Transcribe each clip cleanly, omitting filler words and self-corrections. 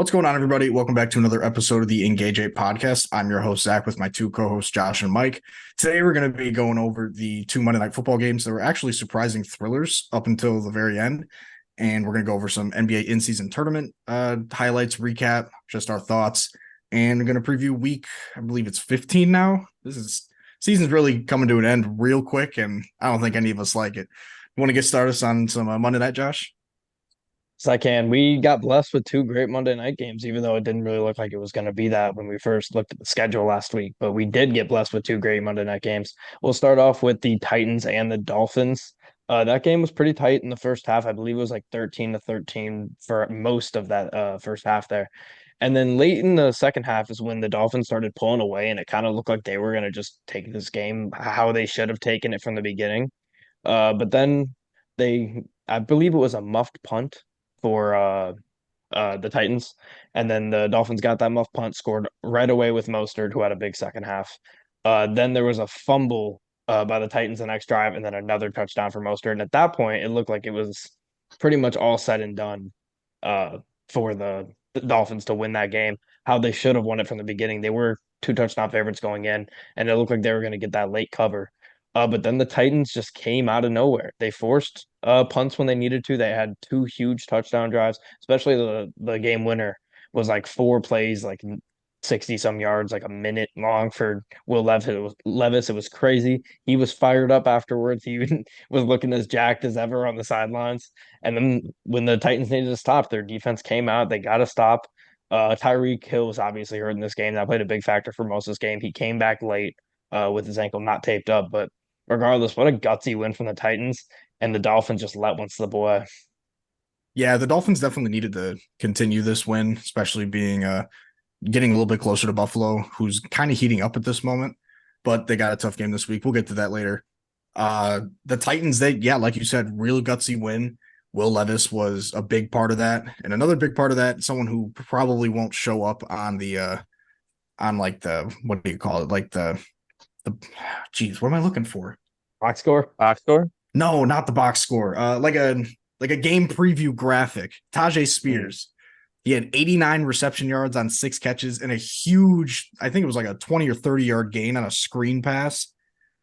What's going on, everybody? Welcome back to another episode of the Engage 8 podcast. I'm your host, Zach, with my two co-hosts, Josh and Mike. Today, we're going to be going over the two Monday Night Football games that were actually surprising thrillers up until the very end. And we're going to go over some NBA in-season tournament highlights, recap, just our thoughts. And we're going to preview week, I believe it's 15 now. Season's really coming to an end real quick, and I don't think any of us like it. You want to get started on some Monday Night, Josh? I can. We got blessed with two great Monday night games, even though it didn't really look like it was going to be that when we first looked at the schedule last week. But we did get blessed with two great Monday night games. We'll start off with the Titans and the Dolphins. That game was pretty tight in the first half. I believe it was like 13-13 for most of that first half there. And then late in the second half is when the Dolphins started pulling away, and it kind of looked like they were going to just take this game how they should have taken it from the beginning. But then I believe it was a muffed punt for the Titans, and then the Dolphins got that muff punt, scored right away with Mostert, who had a big second half. Then there was a fumble by the Titans the next drive, and then another touchdown for Mostert. And at that point, it looked like it was pretty much all said and done uh, for the Dolphins to win that game. How they should have won it from the beginning. They were two touchdown favorites going in, and it looked like they were going to get that late cover. But then the Titans just came out of nowhere. They forced punts when they needed to. They had two huge touchdown drives, especially the game winner was like four plays, like 60 some yards, like a minute long for Will Levis. It was crazy. He was fired up afterwards. He even was looking as jacked as ever on the sidelines. And then when the Titans needed to stop, their defense came out. They got to stop. Tyreek Hill was obviously hurt in this game. That played a big factor for most of this game. He came back late with his ankle not taped up, but regardless, what a gutsy win from the Titans, and the Dolphins just let one slip away. Yeah, the Dolphins definitely needed to continue this win, especially being getting a little bit closer to Buffalo, who's kind of heating up at this moment. But they got a tough game this week. We'll get to that later. The Titans, like you said, real gutsy win. Will Levis was a big part of that, and another big part of that, someone who probably won't show up on the on like the what do you call it, like the geez, what am I looking for? Box score? Box score? No, not the box score. Like a game preview graphic. Tajay Mm. Spears. He had 89 reception yards on 6 catches and a huge, I think it was like a 20 or 30-yard gain on a screen pass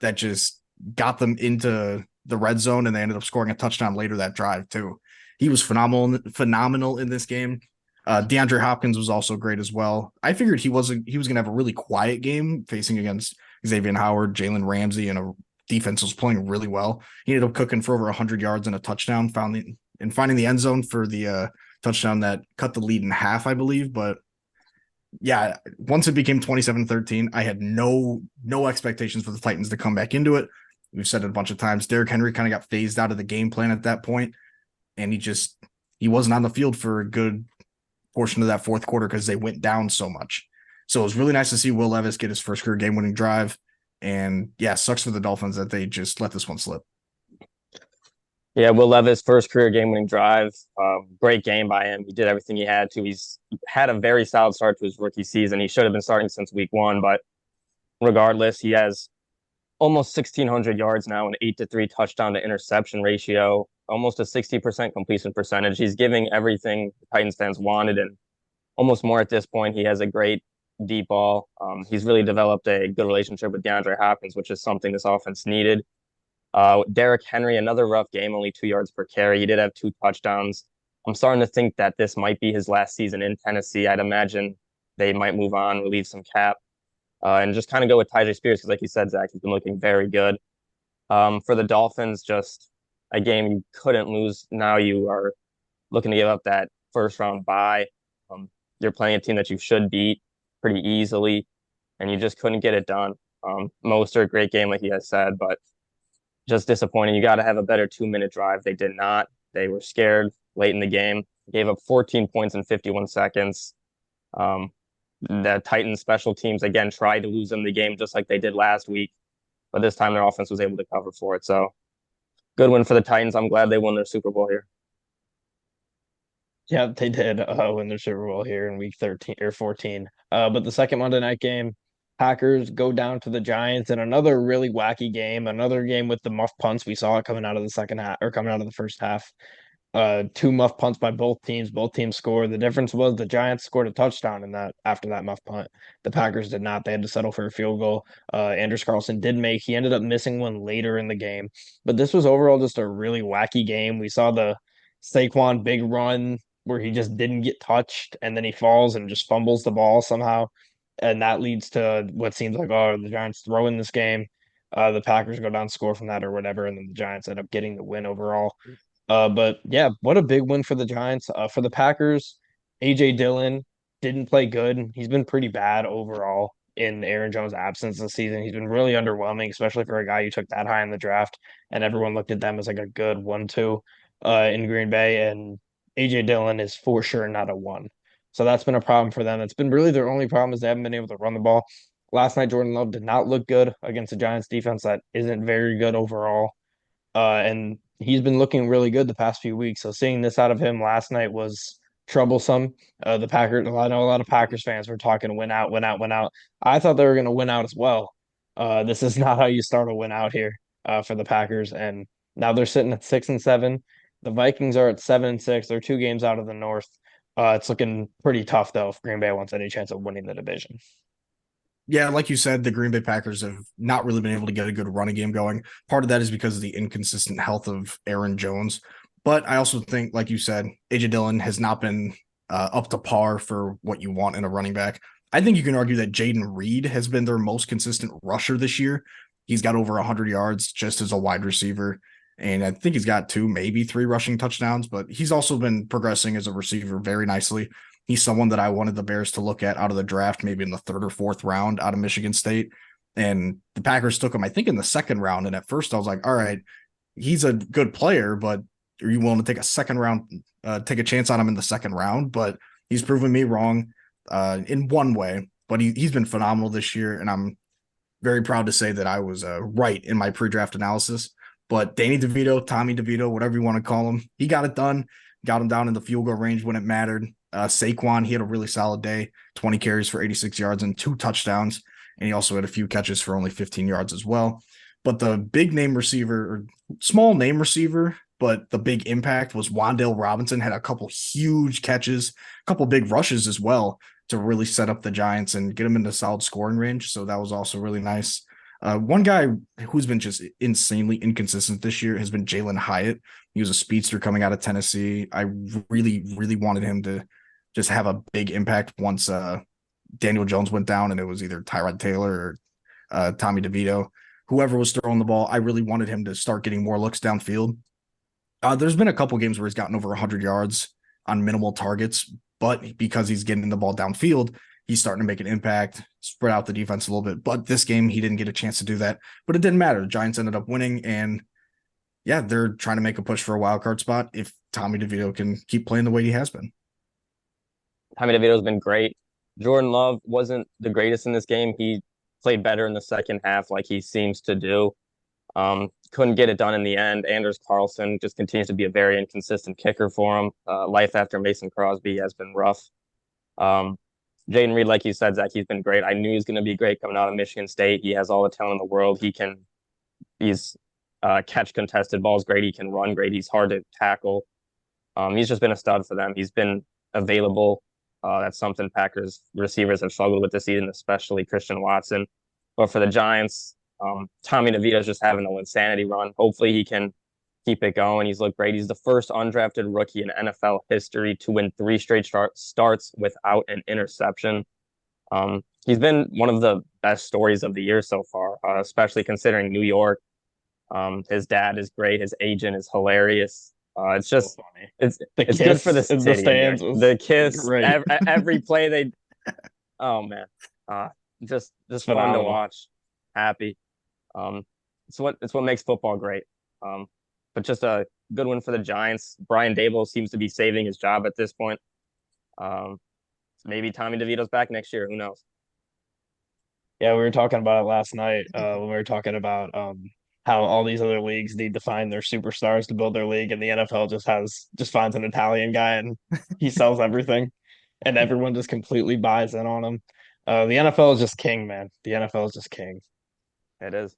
that just got them into the red zone, and they ended up scoring a touchdown later that drive too. He was phenomenal in this game. DeAndre Hopkins was also great as well. I figured he was gonna have a really quiet game facing against Xavier Howard, Jalen Ramsey, and a defense was playing really well. He ended up cooking for over 100 yards and a touchdown, finding the end zone for the touchdown that cut the lead in half, I believe. But yeah, once it became 27-13, I had no expectations for the Titans to come back into it. We've said it a bunch of times. Derrick Henry kind of got phased out of the game plan at that point, and he wasn't on the field for a good portion of that fourth quarter because they went down so much. So it was really nice to see Will Levis get his first career game-winning drive. And yeah, sucks for the Dolphins that they just let this one slip. Yeah, Will Levis, first career game-winning drive. Great game by him. He did everything he had to. He's had a very solid start to his rookie season. He should have been starting since week one, but regardless, he has almost 1,600 yards now, an 8-3 touchdown to interception ratio, almost a 60% completion percentage. He's giving everything the Titans fans wanted and almost more at this point. He has a great deep ball. He's really developed a good relationship with DeAndre Hopkins, which is something this offense needed. Derrick Henry, another rough game, only 2 yards per carry. He did have two touchdowns. I'm starting to think that this might be his last season in Tennessee. I'd imagine they might move on, relieve some cap, and just kind of go with Tyjae Spears because, like you said, Zach, he's been looking very good. For the Dolphins, just a game you couldn't lose. Now you are looking to give up that first round bye. You're playing a team that you should beat pretty easily, and you just couldn't get it done. Mostert, great game, like you guys said, but just disappointing. You got to have a better 2 minute drive. They did not. They were scared late in the game. Gave up 14 points in 51 seconds. The Titans special teams again tried to lose them the game just like they did last week, but this time their offense was able to cover for it. So good win for the Titans. I'm glad they won their Super Bowl here. Yeah, they did win the Super Bowl here in week 13 or 14. But the second Monday night game, Packers go down to the Giants in another really wacky game, another game with the muff punts. We saw it coming out of the second half or coming out of the first half. Two muff punts by both teams. Both teams scored. The difference was the Giants scored a touchdown in that after that muff punt. The Packers did not. They had to settle for a field goal. Anders Carlson did make. He ended up missing one later in the game. But this was overall just a really wacky game. We saw the Saquon big run where he just didn't get touched, and then he falls and just fumbles the ball somehow, and that leads to what seems like, oh, the Giants throw in this game. The Packers go down, score from that or whatever, and then the Giants end up getting the win overall. But yeah, what a big win for the Giants. For the Packers, AJ Dillon didn't play good. He's been pretty bad overall in Aaron Jones' absence this season. He's been really underwhelming, especially for a guy you took that high in the draft, and everyone looked at them as like a good 1-2 in Green Bay. And AJ Dillon is for sure not a one. So that's been a problem for them. It's been really their only problem is they haven't been able to run the ball. Last night, Jordan Love did not look good against the Giants defense that isn't very good overall. And he's been looking really good the past few weeks. So seeing this out of him last night was troublesome. The Packers, I know a lot of Packers fans were talking win out, win out, win out. I thought they were going to win out as well. This is not how you start a win out here for the Packers. And now they're sitting at 6-7. The Vikings are at 7-6. They're 2 games out of the North. It's looking pretty tough though if Green Bay wants any chance of winning the division. Yeah, like you said, the Green Bay Packers have not really been able to get a good running game going. Part of that is because of the inconsistent health of Aaron Jones. But I also think, like you said, AJ Dillon has not been up to par for what you want in a running back. I think you can argue that Jaden Reed has been their most consistent rusher this year. He's got over 100 yards just as a wide receiver. And I think he's got 2, maybe 3 rushing touchdowns, but he's also been progressing as a receiver very nicely. He's someone that I wanted the Bears to look at out of the draft, maybe in the 3rd or 4th round out of Michigan State. And the Packers took him, I think, in the 2nd round. And at first I was like, all right, he's a good player, but are you willing to take a 2nd round, take a chance on him in the 2nd round? But he's proven me wrong in one way, but he's been phenomenal this year. And I'm very proud to say that I was right in my pre-draft analysis. But Danny DeVito, Tommy DeVito, whatever you want to call him, he got it done, got him down in the field goal range when it mattered. Saquon, he had a really solid day, 20 carries for 86 yards and 2 touchdowns. And he also had a few catches for only 15 yards as well. But the big name receiver, or small name receiver, but the big impact was Wan'Dale Robinson, had a couple huge catches, a couple big rushes as well to really set up the Giants and get them into solid scoring range. So that was also really nice. One guy who's been just insanely inconsistent this year has been Jalen Hyatt. He was a speedster coming out of Tennessee. I really, really wanted him to just have a big impact once Daniel Jones went down, and it was either Tyrod Taylor or Tommy DeVito. Whoever was throwing the ball, I really wanted him to start getting more looks downfield. There's been a couple games where he's gotten over 100 yards on minimal targets, but because he's getting the ball downfield, he's starting to make an impact, spread out the defense a little bit. But this game, he didn't get a chance to do that. But it didn't matter. The Giants ended up winning, and yeah, they're trying to make a push for a wild card spot if Tommy DeVito can keep playing the way he has been. Tommy DeVito's been great. Jordan Love wasn't the greatest in this game. He played better in the second half, like he seems to do. Couldn't get it done in the end. Anders Carlson just continues to be a very inconsistent kicker for him. Life after Mason Crosby has been rough. Jaden Reed, like you said, Zach, he's been great. I knew he was going to be great coming out of Michigan State. He has all the talent in the world. He's catch contested balls great. He can run great. He's hard to tackle. He's just been a stud for them. He's been available. That's something Packers receivers have struggled with this season, especially Christian Watson. But for the Giants, Tommy DeVito's just having an insanity run. Hopefully he can keep it going. He's looked great. He's the first undrafted rookie in NFL history to win 3 straight starts without an interception. He's been one of the best stories of the year so far, especially considering New York. His dad is great. His agent is hilarious. It's just so funny. It's good for the city. The stands. The kiss. Every play they. Oh man, just fun to watch. Happy. It's what makes football great. But just a good one for the Giants. Brian Daboll seems to be saving his job at this point. Maybe Tommy DeVito's back next year. Who knows? Yeah, we were talking about it last night when we were talking about how all these other leagues need to find their superstars to build their league, and the NFL just finds an Italian guy and he sells everything, and everyone just completely buys in on him. The NFL is just king, man. The NFL is just king. It is.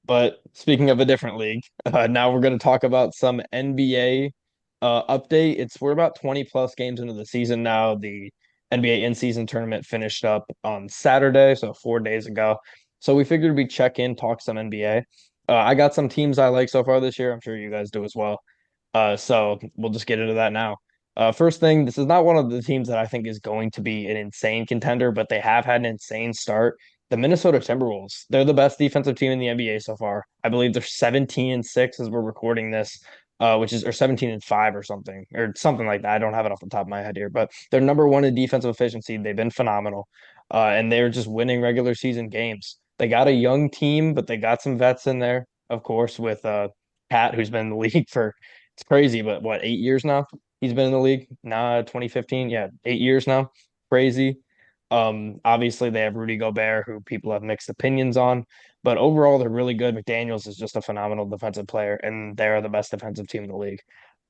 But speaking of a different league, now we're going to talk about some NBA Update, we're about 20 plus games into the season now. The NBA in-season tournament finished up on Saturday, so 4 days ago. So we figured we'd check in, talk some NBA. I got some teams I like so far this year. I'm sure you guys do as well. So we'll just get into that now. First thing, this is not one of the teams that I think is going to be an insane contender, but they have had an insane start. The Minnesota Timberwolves, they're the best defensive team in the NBA so far. I believe they're 17-6 as we're recording this, which is or 17-5 or something like that. I don't have it off the top of my head here, but they're number one in defensive efficiency. They've been phenomenal, and they're just winning regular season games. They got a young team, but they got some vets in there, of course, with Pat, who's been in the league for it's crazy, but what, 8 years now? He's been in the league. Nah, 2015. Yeah, 8 years now. Crazy. Obviously they have Rudy Gobert, who people have mixed opinions on, but overall they're really good. McDaniels is just a phenomenal defensive player, and they're the best defensive team in the league.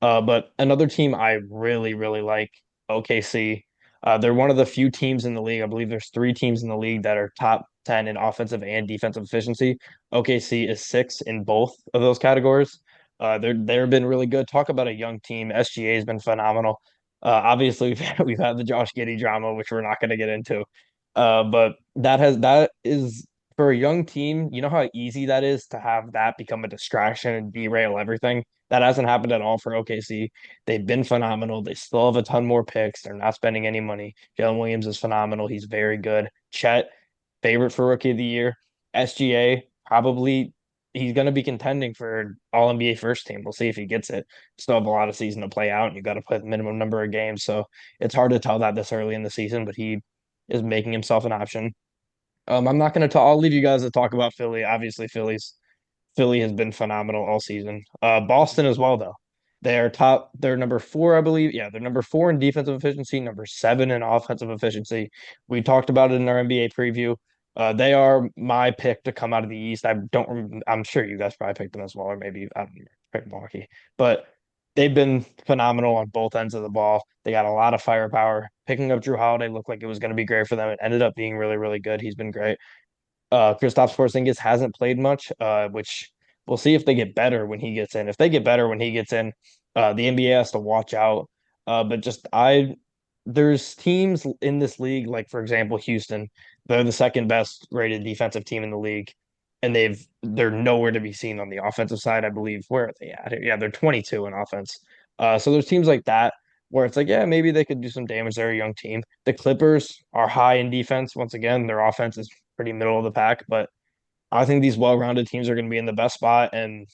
But another team I really, really like, OKC. They're one of the few teams in the league. I believe there's three teams in the league that are top 10 in offensive and defensive efficiency. OKC is six in both of those categories. They've been really good. Talk about a young team. SGA has been phenomenal. Obviously, we've had the Josh Giddey drama, which we're not going to get into. But that is for a young team. You know how easy that is to have that become a distraction and derail everything. That hasn't happened at all for OKC. They've been phenomenal. They still have a ton more picks. They're not spending any money. Jalen Williams is phenomenal. He's very good. Chet, favorite for rookie of the year. SGA, probably he's going to be contending for all NBA first team. We'll see if he gets it. Still have a lot of season to play out, and you got to play the minimum number of games. So it's hard to tell that this early in the season, but he is making himself an option. I'm not going to talk. I'll leave you guys to talk about Philly. Obviously, Philly has been phenomenal all season. Boston as well, though. They are top. They're number four, I believe. Yeah, they're number four in defensive efficiency, number seven in offensive efficiency. We talked about it in our NBA preview. They are my pick to come out of the East. I'm sure you guys probably picked them as well, or maybe I don't know, pick Milwaukee. But they've been phenomenal on both ends of the ball. They got a lot of firepower. Picking up Drew Holiday looked like it was going to be great for them. It ended up being really, really good. He's been great. Kristaps Porzingis hasn't played much, which we'll see if they get better when he gets in. If they get better when he gets in, the NBA has to watch out. But there's teams in this league, like for example, Houston. They're the second best rated defensive team in the league, and they're nowhere to be seen on the offensive side. I believe where are they at? Yeah, they're 22 in offense. So there's teams like that where it's like, yeah, maybe they could do some damage. They're a young team. The Clippers are high in defense. Once again, their offense is pretty middle of the pack, but I think these well-rounded teams are going to be in the best spot. And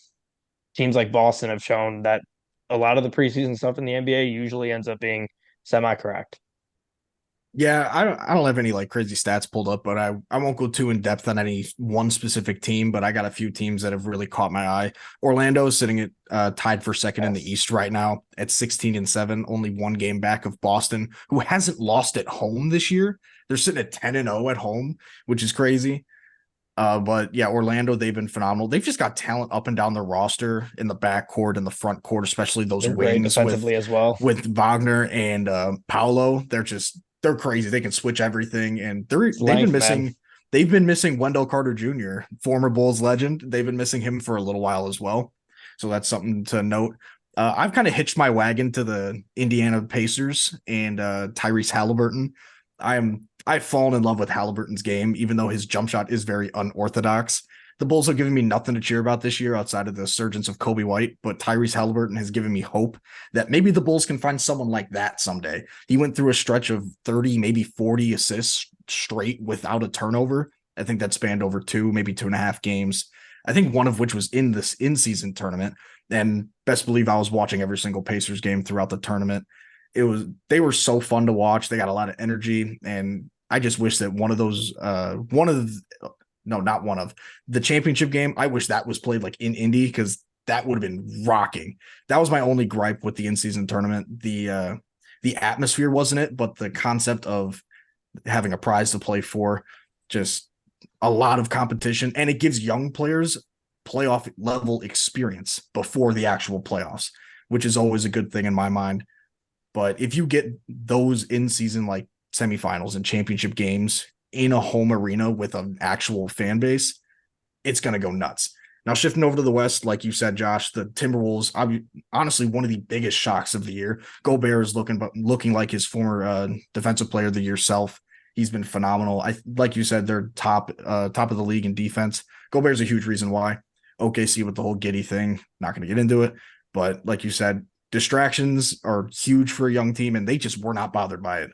teams like Boston have shown that a lot of the preseason stuff in the NBA usually ends up being semi-correct. Yeah, I don't have any like crazy stats pulled up, but I won't go too in depth on any one specific team, but I got a few teams that have really caught my eye. Orlando is sitting at tied for second in the East right now at 16-7, only one game back of Boston, who hasn't lost at home this year. They're sitting at 10-0 at home, which is crazy. But yeah, Orlando, they've been phenomenal. They've just got talent up and down the roster in the backcourt and the front court, especially those They're great wings defensively as well. with Wagner and Paolo. They're crazy. They can switch everything, and they've been missing Wendell Carter Jr., former Bulls legend. They've been missing him for a little while as well. So that's something to note. I've kind of hitched my wagon to the Indiana Pacers and Tyrese Halliburton. I've fallen in love with Halliburton's game, even though his jump shot is very unorthodox. The Bulls have given me nothing to cheer about this year outside of the surgence of Kobe White, but Tyrese Halliburton has given me hope that maybe the Bulls can find someone like that someday. He went through a stretch of 30, maybe 40 assists straight without a turnover. I think that spanned over maybe 2.5 games. I think one of which was in this in-season tournament. And best believe I was watching every single Pacers game throughout the tournament. They were so fun to watch. They got a lot of energy, and I just wish that the championship game, I wish that was played like in Indy, because that would have been rocking. That was my only gripe with the in-season tournament. The atmosphere wasn't it, but the concept of having a prize to play for, just a lot of competition, and it gives young players playoff level experience before the actual playoffs, which is always a good thing in my mind. But if you get those in-season like semifinals and championship games in a home arena with an actual fan base, it's going to go nuts. Now, shifting over to the West, like you said, Josh, the Timberwolves, honestly, one of the biggest shocks of the year. Gobert is looking like his former defensive player of the year self. He's been phenomenal. Like you said, they're top of the league in defense. Gobert's a huge reason why. OKC with the whole Giddy thing, not going to get into it, but like you said, distractions are huge for a young team, and they just were not bothered by it.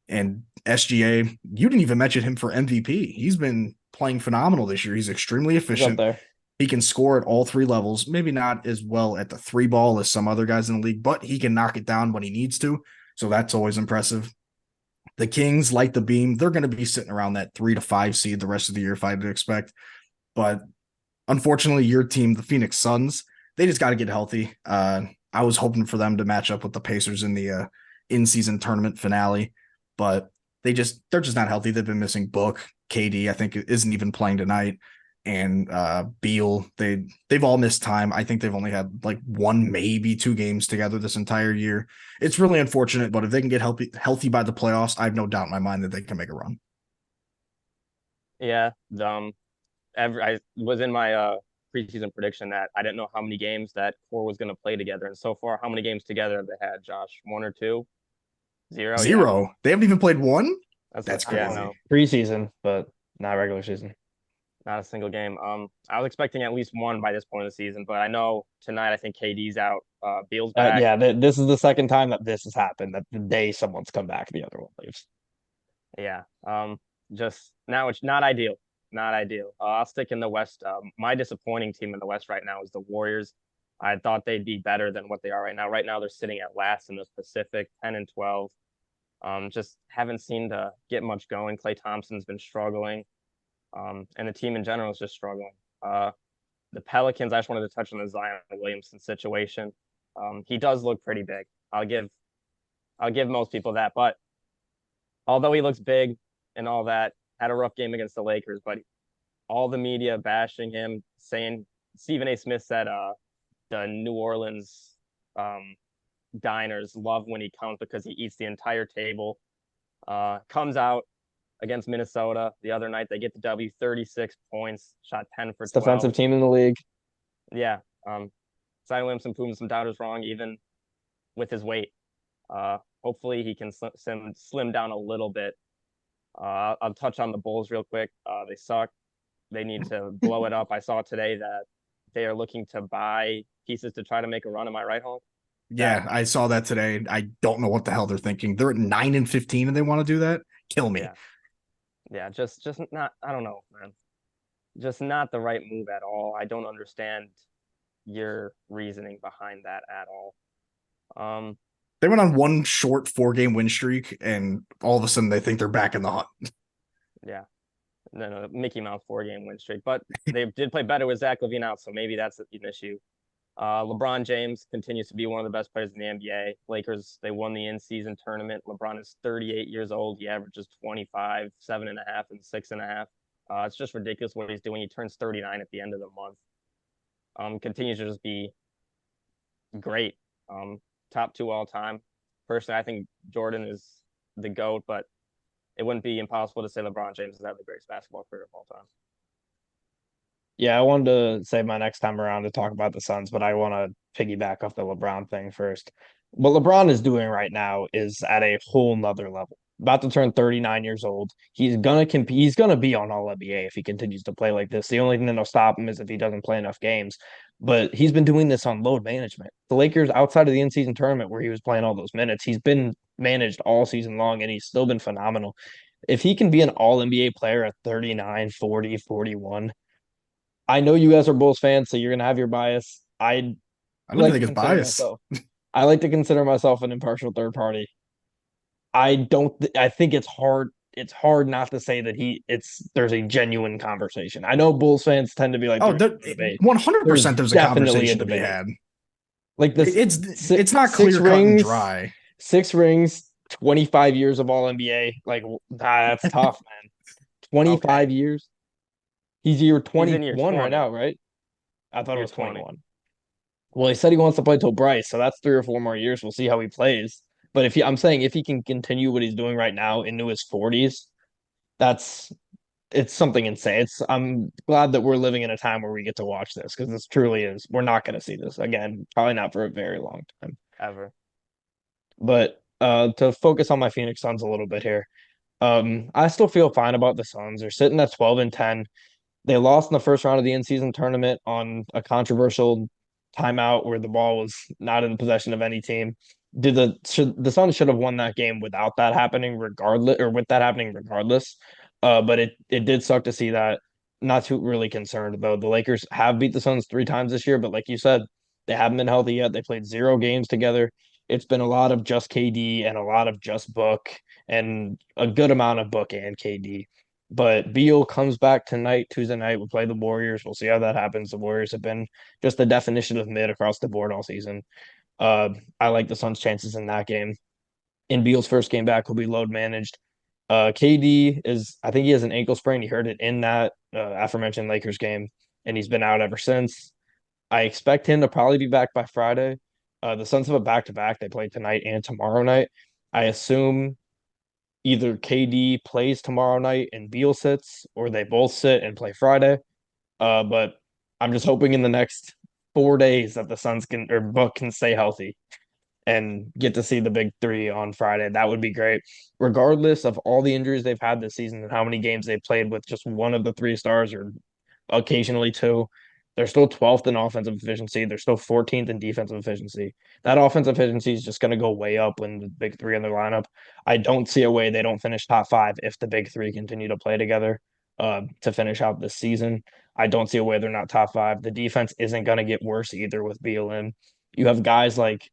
And SGA, you didn't even mention him for MVP. He's been playing phenomenal this year. He's extremely He's up efficient. there. He can score at all three levels, maybe not as well at the three ball as some other guys in the league, but he can knock it down when he needs to. So that's always impressive. The Kings, like the beam, they're going to be sitting around that 3 to 5 seed the rest of the year, if I'd expect. But unfortunately, your team, the Phoenix Suns, they just got to get healthy. I was hoping for them to match up with the Pacers in the in-season tournament finale, but they're just not healthy. They've been missing Book. KD, I think, isn't even playing tonight. And Beal, they've all missed time. I think they've only had like 1, maybe 2 games together this entire year. It's really unfortunate, but if they can get healthy by the playoffs, I have no doubt in my mind that they can make a run. Yeah, I was in my preseason prediction that I didn't know how many games that core was going to play together, and so far, how many games together have they had, Josh? 1 or 2? 0? 0. Yeah. They haven't even played one. That's Yeah, crazy. no, Preseason, but not regular season. not a single game. I was expecting at least one by this point of the season, but I know tonight I think KD's out. Beal's back. Yeah, this is the second time that this has happened. That the day someone's come back, the other one leaves. Yeah. Just now it's not ideal. Not ideal. I'll stick in the West. My disappointing team in the West right now is the Warriors. I thought they'd be better than what they are right now. Right now they're sitting at last in the Pacific, 10-12. Just haven't seemed to get much going. Klay Thompson's been struggling. And the team in general is just struggling. The Pelicans, I just wanted to touch on the Zion Williamson situation. He does look pretty big. I'll give most people that, but although he looks big and all that, had a rough game against the Lakers, but all the media bashing him, saying Stephen A. Smith said the New Orleans diners love when he comes because he eats the entire table. Comes out against Minnesota the other night. They get the W, 36 points, shot 10 for 12. Defensive team in the league. Yeah. Zion Williamson proving some doubters wrong, even with his weight. Hopefully he can slim down a little bit. I'll touch on the Bulls real quick. They suck. They need to blow it up. I saw today that they are looking to buy pieces to try to make a run. Am I right, Hulk? Yeah, I saw that today. I don't know what the hell they're thinking. They're at 9-15 and they want to do that. Kill me. Yeah, just not. I don't know, man. Just not the right move at all. I don't understand your reasoning behind that at all. They went on one short 4-game win streak, and all of a sudden they think they're back in the hunt. Yeah. No, Mickey Mouse 4-game win streak. But they did play better with Zach LaVine out, so maybe that's an issue. LeBron James continues to be one of the best players in the NBA. Lakers, they won the in-season tournament. LeBron is 38 years old. He averages 25, 7.5, and 6.5. It's just ridiculous what he's doing. He turns 39 at the end of the month. Continues to just be great. Top 2 all time. Personally, I think Jordan is the GOAT, but it wouldn't be impossible to say LeBron James has had the greatest basketball career of all time. Yeah, I wanted to say my next time around to talk about the Suns, but I want to piggyback off the LeBron thing first. What LeBron is doing right now is at a whole nother level. About to turn 39 years old. He's gonna compete. He's gonna be on All NBA if he continues to play like this. The only thing that'll stop him is if he doesn't play enough games. But he's been doing this on load management. The Lakers, outside of the in-season tournament where he was playing all those minutes, he's been managed all season long, and he's still been phenomenal. If he can be an All NBA player at 39, 40, 41, I know you guys are Bulls fans, so you're gonna have your bias. I don't think it's bias. I like to consider myself an impartial third party. I think it's hard. It's hard not to say that there's a genuine conversation. I know Bulls fans tend to be like, 100% there's a conversation to be had. Like this, it's not clear cut and dry. 6 rings, 25 years of All NBA. Like that's tough, man. 25 years. He's year 21 right now, right? I thought it was 21. Well, he said he wants to play till Bryce, so that's 3 or 4 more years. We'll see how he plays. But I'm saying if he can continue what he's doing right now into his 40s, that's it's something insane. I'm glad that we're living in a time where we get to watch this because this truly is. We're not going to see this again, probably not for a very long time. ever. But to focus on my Phoenix Suns a little bit here, I still feel fine about the Suns. They're sitting at 12-10. They lost in the first round of the in-season tournament on a controversial timeout where the ball was not in the possession of any team. The Suns should have won that game without that happening, regardless, or with that happening regardless. But it did suck to see that. Not too really concerned though. The Lakers have beat the Suns 3 times this year, but like you said, they haven't been healthy yet. They played 0 games together. It's been a lot of just KD and a lot of just Book and a good amount of Book and KD. But Beal comes back tonight, Tuesday night. We'll play the Warriors. We'll see how that happens. The Warriors have been just the definition of mid across the board all season. I like the Suns' chances in that game. In Beal's first game back, he'll be load managed. KD is, I think he has an ankle sprain. He hurt it in that aforementioned Lakers game, and he's been out ever since. I expect him to probably be back by Friday. The Suns have a back to back. They play tonight and tomorrow night. I assume either KD plays tomorrow night and Beal sits, or they both sit and play Friday. But I'm just hoping in the next 4 days that the Suns can or Book can stay healthy and get to see the big three on Friday. That would be great. Regardless of all the injuries they've had this season and how many games they've played with just one of the 3 stars or occasionally two, they're still 12th in offensive efficiency. They're still 14th in defensive efficiency. That offensive efficiency is just going to go way up when the big three in their lineup. I don't see a way they don't finish top five if the big three continue to play together to finish out this season. I don't see a way they're not top five. The defense isn't going to get worse either with Beal in. You have guys like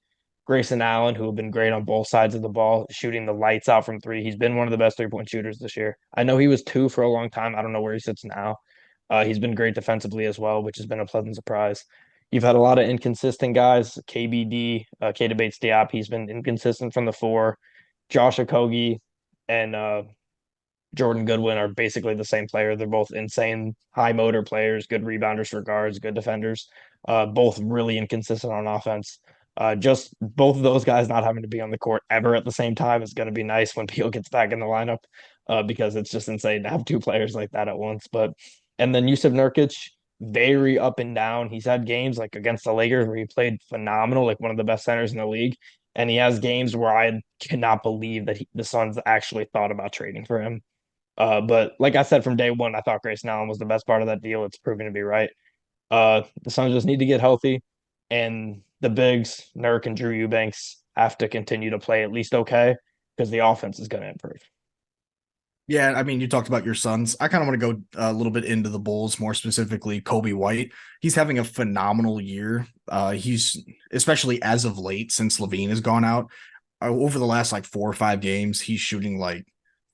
Grayson Allen, who have been great on both sides of the ball, shooting the lights out from three. He's been one of the best 3-point shooters this year. I know he was two for a long time. I don't know where he sits now. He's been great defensively as well, which has been a pleasant surprise. You've had a lot of inconsistent guys. KBD, Keita Bates-Diop, he's been inconsistent from the four. Josh Okogie and Jordan Goodwin are basically the same player. They're both insane high motor players, good rebounders for guards, good defenders. Both really inconsistent on offense. Just both of those guys not having to be on the court ever at the same time is going to be nice when Beal gets back in the lineup because it's just insane to have 2 players like that at once. But and then Yusuf Nurkic, very up and down. He's had games like against the Lakers where he played phenomenal, like one of the best centers in the league. And he has games where I cannot believe that the Suns actually thought about trading for him. But like I said from day one, I thought Grayson Allen was the best part of that deal. It's proving to be right. The Suns just need to get healthy, and the bigs, Nurk and Drew Eubanks, have to continue to play at least okay because the offense is going to improve. Yeah, I mean, you talked about your Suns. I kind of want to go a little bit into the Bulls, more specifically Kobe White. He's having a phenomenal year. He's especially as of late since LaVine has gone out. Over the last like 4 or 5 games, he's shooting like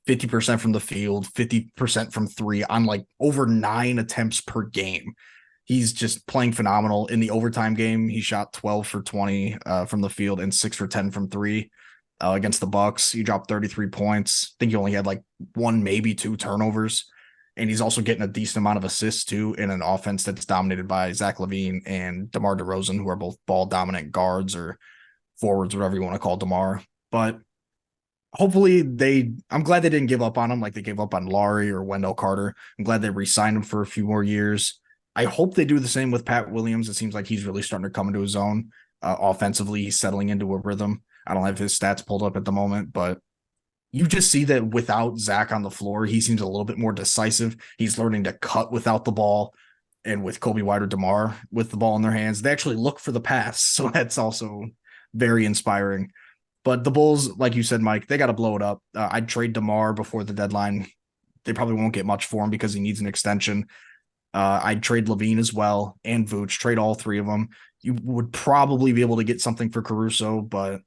50% from the field, 50% from three on like over 9 attempts per game. He's just playing phenomenal. In the overtime game, he shot 12 for 20 from the field and 6 for 10 from three against the Bucks. He dropped 33 points. I think he only had like 1, maybe 2 turnovers. And he's also getting a decent amount of assists too in an offense that's dominated by Zach LaVine and DeMar DeRozan, who are both ball dominant guards or forwards, whatever you want to call DeMar. But hopefully I'm glad they didn't give up on him like they gave up on Laurie or Wendell Carter. I'm glad they re-signed him for a few more years. I hope they do the same with Pat Williams. It seems like he's really starting to come into his own. Offensively, he's settling into a rhythm. I don't have his stats pulled up at the moment, but you just see that without Zach on the floor, he seems a little bit more decisive. He's learning to cut without the ball. And with Kobe White or DeMar with the ball in their hands, they actually look for the pass. So that's also very inspiring. But the Bulls, like you said, Mike, they got to blow it up. I'd trade DeMar before the deadline. They probably won't get much for him because he needs an extension. I'd trade LaVine as well and Vooch, trade all 3 of them. You would probably be able to get something for Caruso, but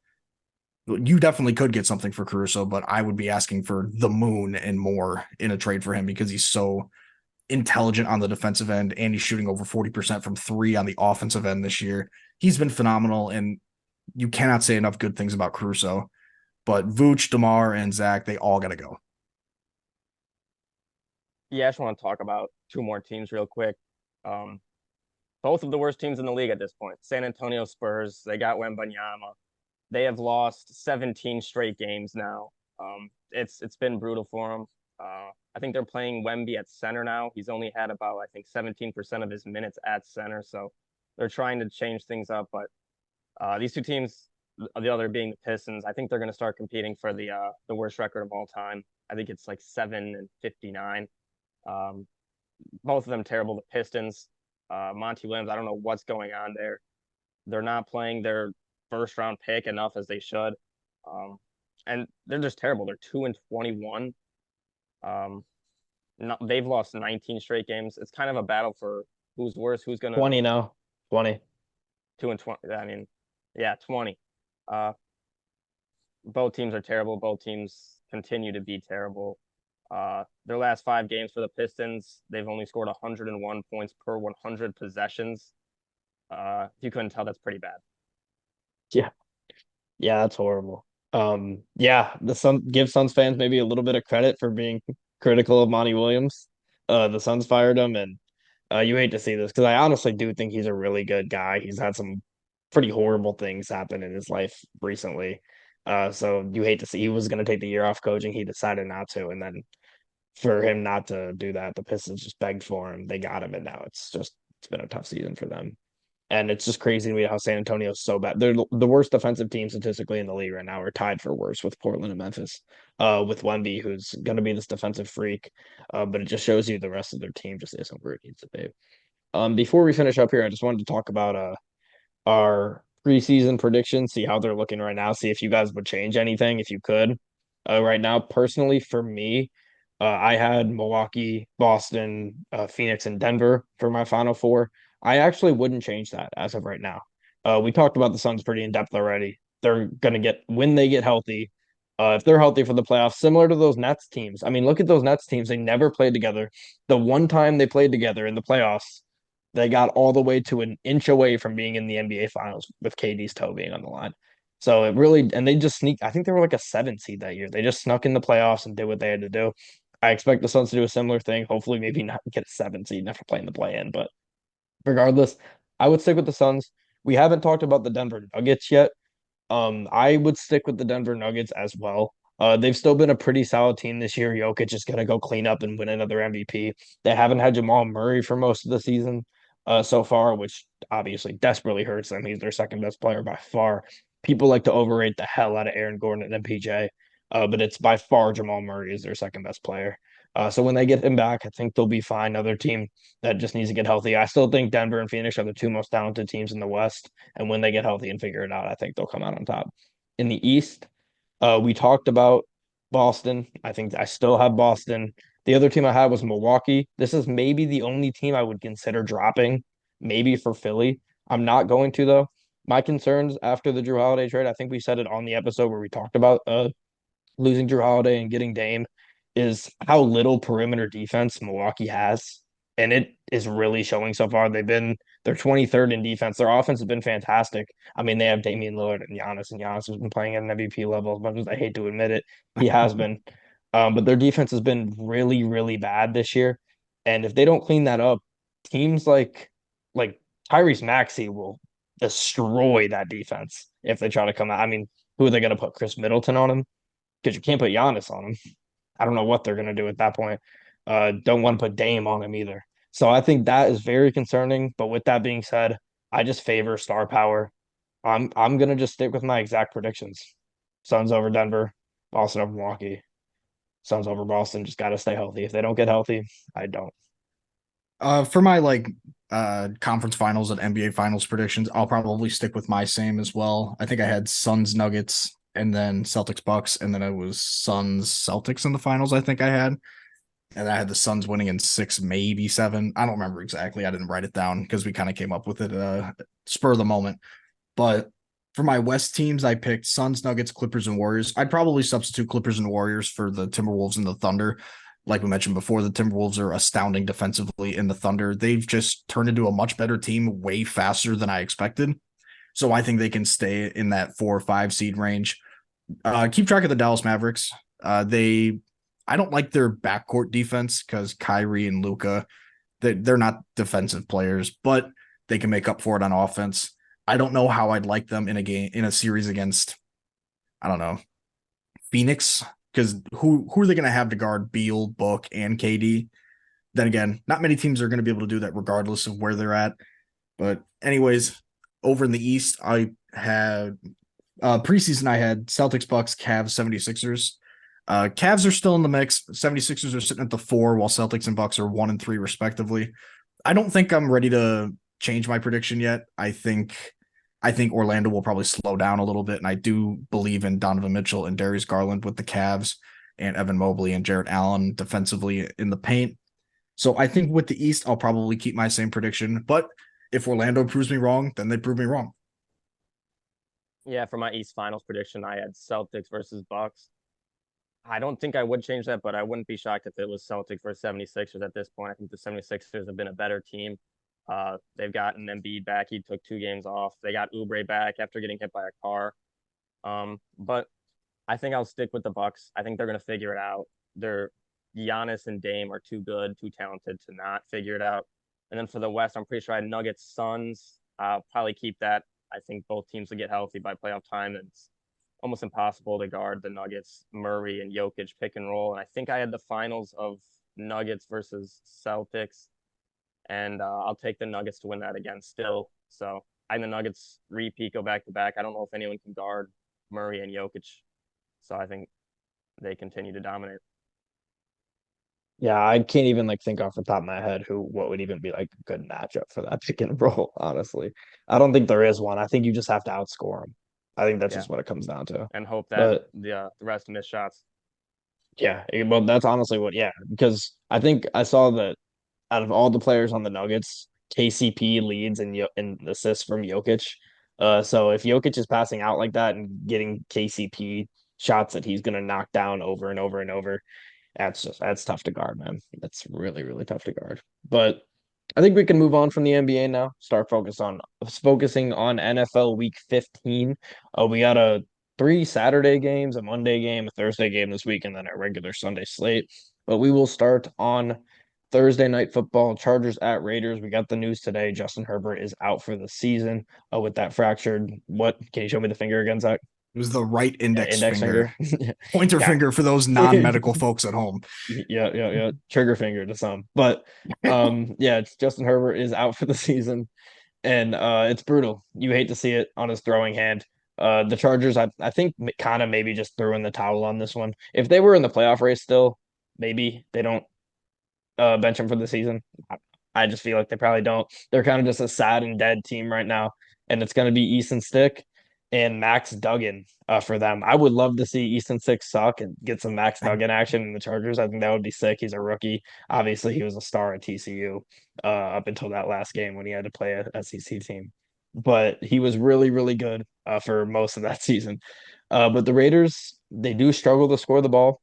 you definitely could get something for Caruso, but I would be asking for the moon and more in a trade for him because he's so intelligent on the defensive end and he's shooting over 40% from three on the offensive end this year. He's been phenomenal, and you cannot say enough good things about Caruso. But Vooch, DeMar, and Zach, they all got to go. Yeah, I just want to talk about 2 more teams real quick. Both of the worst teams in the league at this point. San Antonio Spurs, they got Wembanyama. They have lost 17 straight games now. It's been brutal for them. I think they're playing Wemby at center now. He's only had about, I think, 17% of his minutes at center. So they're trying to change things up. But these two teams, the other being the Pistons, I think they're going to start competing for the worst record of all time. I think it's like 7-59. Um, Both of them terrible. The Pistons, Monty Williams, I don't know what's going on there. They're not playing their first round pick enough as they should. Um, and they're just terrible. They're 2-21. They've lost 19 straight games. It's kind of a battle for who's worse, who's gonna 20 now. 20. 2-20. I mean, yeah, 20. Uh, both teams are terrible. Both teams continue to be terrible. Their last 5 games for the Pistons, they've only scored 101 points per 100 possessions. If you couldn't tell, that's pretty bad. Yeah. Yeah, that's horrible. Yeah, the Sun give Suns fans maybe a little bit of credit for being critical of Monty Williams. The Suns fired him, and you hate to see this because I honestly do think he's a really good guy. He's had some pretty horrible things happen in his life recently. So you hate to see he was going to take the year off coaching. He decided not to, and then for him not to do that, the Pistons just begged for him. They got him, and now it's been a tough season for them. And it's just crazy to me how San Antonio's so bad. They're the worst defensive team statistically in the league right now. We're tied for worst with Portland and Memphis, with Wemby, who's going to be this defensive freak. But it just shows you the rest of their team just isn't where it needs to be. Before we finish up here, I just wanted to talk about our preseason predictions, see how they're looking right now, see if you guys would change anything if you could. Right now, personally, for me, I had Milwaukee, Boston, Phoenix, and Denver for my final four. I actually wouldn't change that as of right now. We talked about the Suns pretty in depth already. They're going to get, when they get healthy, if they're healthy for the playoffs, similar to those Nets teams. I mean, look at those Nets teams. They never played together. The one time they played together in the playoffs, they got all the way to an inch away from being in the NBA Finals with KD's toe being on the line. So it really, and they just sneak. I think they were like a 7 seed that year. They just snuck in the playoffs and did what they had to do. I expect the Suns to do a similar thing. Hopefully, maybe not get a 7 seed and have to play in the play in. But regardless, I would stick with the Suns. We haven't talked about the Denver Nuggets yet. I would stick with the Denver Nuggets as well. They've still been a pretty solid team this year. Jokic is gonna go clean up and win another MVP. They haven't had Jamal Murray for most of the season so far, which obviously desperately hurts them. He's their second best player by far. People like to overrate the hell out of Aaron Gordon and MPJ, but it's by far Jamal Murray is their second best player. So when they get him back, I think they'll be fine. Another team that just needs to get healthy. I still think Denver and Phoenix are the two most talented teams in the West. And when they get healthy and figure it out, I think they'll come out on top. In the East, we talked about Boston. I think I still have Boston. The other team I had was Milwaukee. This is maybe the only team I would consider dropping, maybe for Philly. I'm not going to, though. My concerns after the Drew Holiday trade, I think we said it on the episode where we talked about losing Drew Holiday and getting Dame, is how little perimeter defense Milwaukee has. And it is really showing so far. They're 23rd in defense. Their offense has been fantastic. I mean, they have Damian Lillard and Giannis has been playing at an MVP level. As much as I hate to admit it, he has been. But their defense has been really, really bad this year. And if they don't clean that up, teams like Tyrese Maxey will destroy that defense if they try to come out. I mean, who are they going to put? Chris Middleton on him? Because you can't put Giannis on him. I don't know what they're going to do at that point. Don't want to put Dame on him either. So I think that is very concerning. But with that being said, I just favor star power. I'm gonna just stick with my exact predictions. Suns over Denver, Boston over Milwaukee, Suns over Boston. Just got to stay healthy. If they don't get healthy, I don't. For my conference finals and NBA finals predictions, I'll probably stick with my same as well. I think I had Suns Nuggets and then Celtics Bucks, and then it was Suns Celtics in the finals. I think I had, and I had the Suns winning in 6, maybe 7. I don't remember exactly. I didn't write it down because we kind of came up with it spur of the moment. But for my West teams, I picked Suns, Nuggets, Clippers, and Warriors. I'd probably substitute Clippers and Warriors for the Timberwolves and the Thunder. Like we mentioned before, the Timberwolves are astounding defensively, and the Thunder, they've just turned into a much better team way faster than I expected. So I think they can stay in that 4 or 5 seed range. Keep track of the Dallas Mavericks. I don't like their backcourt defense because Kyrie and Luka, they're not defensive players, but they can make up for it on offense. I don't know how I'd like them in a series against, I don't know, Phoenix, because who are they going to have to guard Beal, Book, and KD? Then again, not many teams are going to be able to do that regardless of where they're at. But anyways, over in the East, I had preseason, I had Celtics, Bucks, Cavs, 76ers. Cavs are still in the mix. 76ers are sitting at the 4, while Celtics and Bucks are 1 and 3 respectively. I don't think I'm ready to change my prediction yet. I think Orlando will probably slow down a little bit, and I do believe in Donovan Mitchell and Darius Garland with the Cavs, and Evan Mobley and Jarrett Allen defensively in the paint. So I think with the East, I'll probably keep my same prediction. But if Orlando proves me wrong, then they prove me wrong. Yeah, for my East Finals prediction, I had Celtics versus Bucks. I don't think I would change that, but I wouldn't be shocked if it was Celtics versus 76ers at this point. I think the 76ers have been a better team. They've gotten Embiid back. He took 2 games off. They got Oubre back after getting hit by a car. But I think I'll stick with the Bucks. I think they're going to figure it out. They're Giannis and Dame are too good, too talented to not figure it out. And then for the West, I'm pretty sure I had Nuggets, Suns. I'll probably keep that. I think both teams will get healthy by playoff time. It's almost impossible to guard the Nuggets, Murray and Jokic pick and roll. And I think I had the finals of Nuggets versus Celtics. And I'll take the Nuggets to win that again still. So I think the Nuggets repeat, go back to back. I don't know if anyone can guard Murray and Jokic. So I think they continue to dominate. Yeah, I can't even like think off the top of my head what would even be like a good matchup for that pick and roll, honestly. I don't think there is one. I think you just have to outscore them. I think that's Yeah. just what it comes down to. And hope that But the rest miss shots. yeah, well, that's honestly because I think I saw that out of all the players on the Nuggets, KCP leads in assists from Jokic. So if Jokic is passing out like that and getting KCP shots that he's gonna knock down over and over and over, that's tough to guard, man. That's really, really tough to guard. But I think we can move on from the NBA now. Focusing on NFL Week 15. We got 3 Saturday games, a Monday game, a Thursday game this week, and then a regular Sunday slate. But we will start on Thursday night football. Chargers at Raiders. We got the news today. Justin Herbert is out for the season with that fractured. What can you show me the finger again, Zach? It was the right index finger. Finger. Pointer Yeah. finger for those non-medical folks at home. Yeah. Trigger finger to some. But yeah, Justin Herbert is out for the season. And it's brutal. You hate to see it on his throwing hand. The Chargers, I think, kind of maybe just threw in the towel on this one. If they were in the playoff race still, maybe they don't bench him for the season. I just feel like they probably don't. They're kind of just a sad and dead team right now, and it's going to be Easton Stick and Max Duggan for them. I would love to see Easton Stick suck and get some Max Duggan action in the Chargers. I think that would be sick. He's a rookie. Obviously, he was a star at TCU up until that last game when he had to play a SEC team. But he was really, really good for most of that season. But the Raiders, they do struggle to score the ball.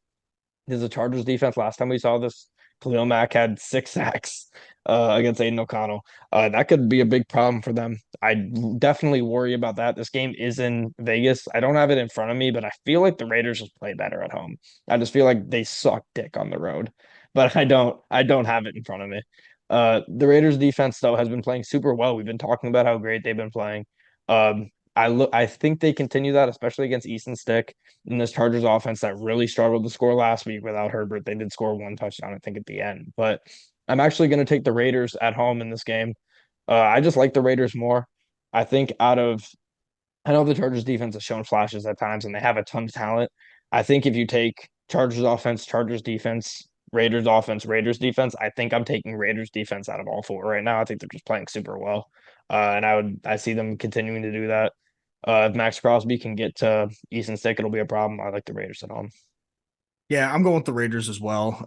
There's a Chargers defense. Last time we saw this, Khalil Mack had 6 sacks against Aiden O'Connell. That could be a big problem for them. I definitely worry about that. This game is in Vegas. I don't have it in front of me, but I feel like the Raiders just play better at home. I just feel like they suck dick on the road, but I don't have it in front of me. The Raiders defense though has been playing super well. We've been talking about how great they've been playing. I think they continue that, especially against Easton Stick in this Chargers offense that really struggled to score last week without Herbert. They did score 1 touchdown, I think, at the end. But I'm actually going to take the Raiders at home in this game. I just like the Raiders more. I think I know the Chargers defense has shown flashes at times and they have a ton of talent. I think if you take Chargers offense, Chargers defense, Raiders offense, Raiders defense, I think I'm taking Raiders defense out of all 4 right now. I think they're just playing super well. And I see them continuing to do that. If Max Crosby can get to Easton Stick, it'll be a problem. I like the Raiders at home. Yeah, I'm going with the Raiders as well.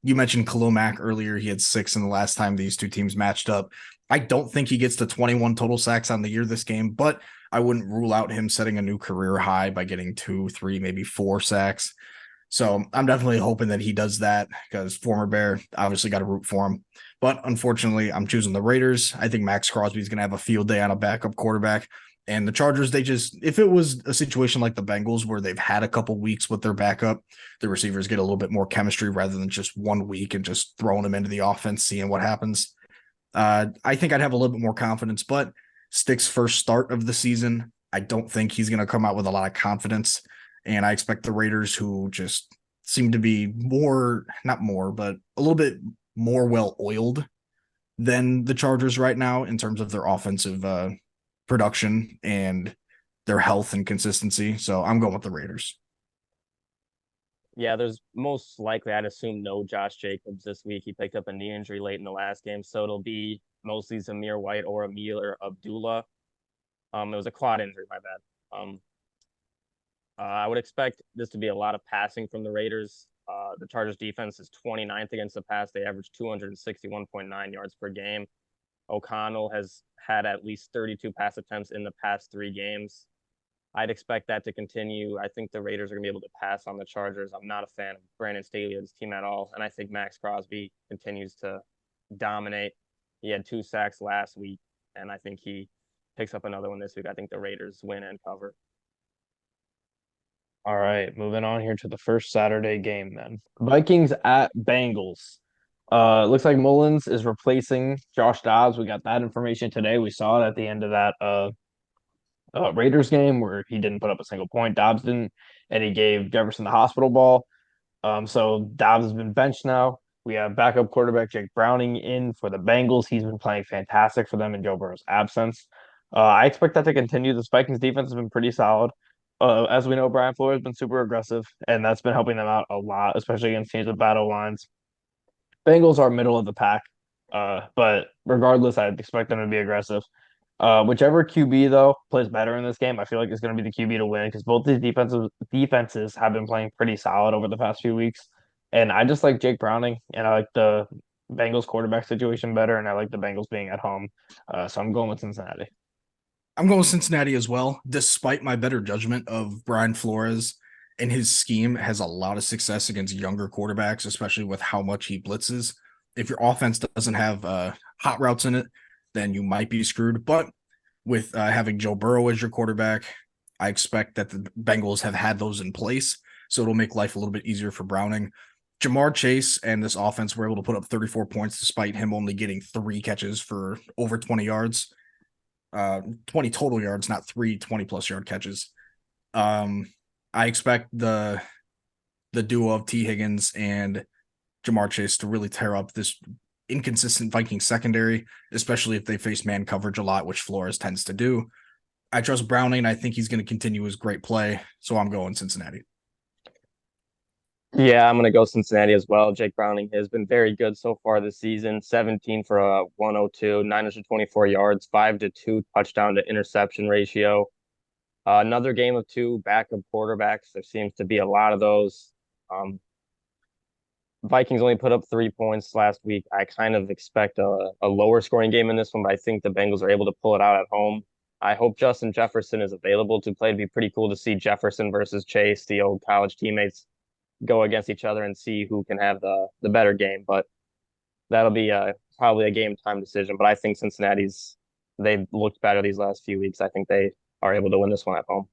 You mentioned Khalil Mack earlier. He had 6 in the last time these two teams matched up. I don't think he gets to 21 total sacks on the year this game, but I wouldn't rule out him setting a new career high by getting 2, 3, maybe 4 sacks. So I'm definitely hoping that he does that because former Bear, obviously got to root for him. But unfortunately, I'm choosing the Raiders. I think Max Crosby is going to have a field day on a backup quarterback. And the Chargers, if it was a situation like the Bengals where they've had a couple weeks with their backup, the receivers get a little bit more chemistry rather than just 1 week and just throwing them into the offense, seeing what happens. I think I'd have a little bit more confidence, but Stick's first start of the season, I don't think he's going to come out with a lot of confidence. And I expect the Raiders, who just seem to be not more, but a little bit more well oiled than the Chargers right now in terms of their offensive production and their health and consistency. So I'm going with the Raiders. Yeah, there's most likely, I'd assume, no Josh Jacobs this week. He picked up a knee injury late in the last game, so it'll be mostly Zamir White or Amir Abdullah. It was a quad injury, my bad. I would expect this to be a lot of passing from the Raiders. The Chargers defense is 29th against the pass. They average 261.9 yards per game. O'Connell has had at least 32 pass attempts in the past 3 games. I'd expect that to continue. I think the Raiders are going to be able to pass on the Chargers. I'm not a fan of Brandon Staley's team at all. And I think Max Crosby continues to dominate. He had 2 sacks last week, and I think he picks up another one this week. I think the Raiders win and cover. All right, moving on here to the first Saturday game then. Vikings at Bengals. Looks like Mullins is replacing Josh Dobbs. We got that information today. We saw it at the end of that Raiders game where he didn't put up a single point. Dobbs didn't, and he gave Jefferson the hospital ball. So Dobbs has been benched now. We have backup quarterback Jake Browning in for the Bengals. He's been playing fantastic for them in Joe Burrow's absence. I expect that to continue. The Vikings defense has been pretty solid. As we know, Brian Flores has been super aggressive, and that's been helping them out a lot, especially against teams with battle lines. Bengals are middle of the pack, but regardless, I'd expect them to be aggressive. Whichever QB though plays better in this game, I feel like it's going to be the QB to win because both these defenses have been playing pretty solid over the past few weeks, and I just like Jake Browning and I like the Bengals quarterback situation better, and I like the Bengals being at home, so I'm going with Cincinnati. I'm going with Cincinnati as well, despite my better judgment of Brian Flores and his scheme has a lot of success against younger quarterbacks, especially with how much he blitzes. If your offense doesn't have hot routes in it, then you might be screwed. But with having Joe Burrow as your quarterback, I expect that the Bengals have had those in place. So it'll make life a little bit easier for Browning. Ja'Marr Chase and this offense were able to put up 34 points despite him only getting 3 catches for over 20 yards. 20 total yards, not 3 20-plus yard catches. I expect the duo of T. Higgins and Ja'Marr Chase to really tear up this inconsistent Viking secondary, especially if they face man coverage a lot, which Flores tends to do. I trust Browning. I think he's going to continue his great play, so I'm going Cincinnati. Yeah, I'm going to go Cincinnati as well. Jake Browning has been very good so far this season. 17 for a 102, 924 yards, 5-2 touchdown to interception ratio. Another game of 2 backup quarterbacks. There seems to be a lot of those. Vikings only put up 3 points last week. I kind of expect a lower scoring game in this one, but I think the Bengals are able to pull it out at home. I hope Justin Jefferson is available to play. It'd be pretty cool to see Jefferson versus Chase, the old college teammates, go against each other and see who can have the better game. But that'll be probably a game time decision. But I think they've looked better these last few weeks. I think they are able to win this one at home.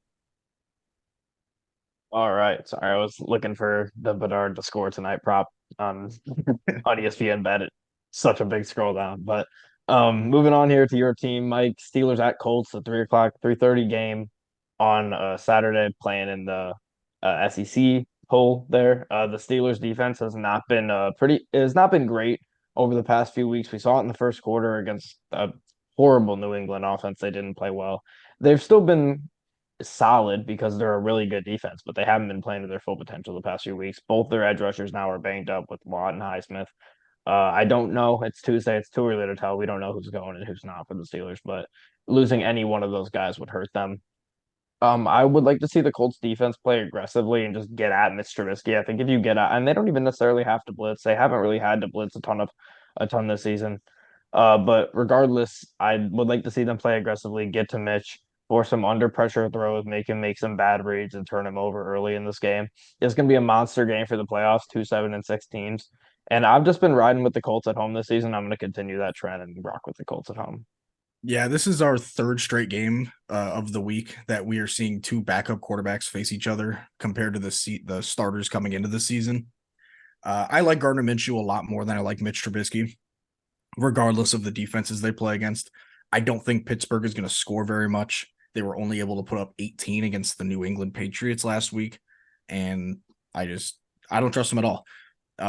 All right. Sorry, I was looking for the Bedard to score tonight prop on ESPN bet. It's such a big scroll down. But moving on here to your team, Mike, Steelers at Colts, the 3:30 game on Saturday, playing in the SEC poll there. The Steelers defense has not been great over the past few weeks. We saw it in the first quarter against a horrible New England offense. They didn't play well. They've still been solid because they're a really good defense, but they haven't been playing to their full potential the past few weeks. Both their edge rushers now are banged up with Watt and Highsmith. I don't know. It's Tuesday. It's too early to tell. We don't know who's going and who's not for the Steelers, but losing any one of those guys would hurt them. I would like to see the Colts defense play aggressively and just get at Mitch Trubisky. I think if you get at, and they don't even necessarily have to blitz. They haven't really had to blitz a ton this season. But regardless, I would like to see them play aggressively, get to Mitch, or some under pressure throws, make him make some bad reads and turn him over early in this game. It's going to be a monster game for the playoffs, 2-7-6 teams. And I've just been riding with the Colts at home this season. I'm going to continue that trend and rock with the Colts at home. Yeah, this is our 3rd straight game of the week that we are seeing 2 backup quarterbacks face each other compared to the starters coming into the season. I like Gardner Minshew a lot more than I like Mitch Trubisky, regardless of the defenses they play against. I don't think Pittsburgh is going to score very much. They were only able to put up 18 against the New England Patriots last week, and I I don't trust them at all.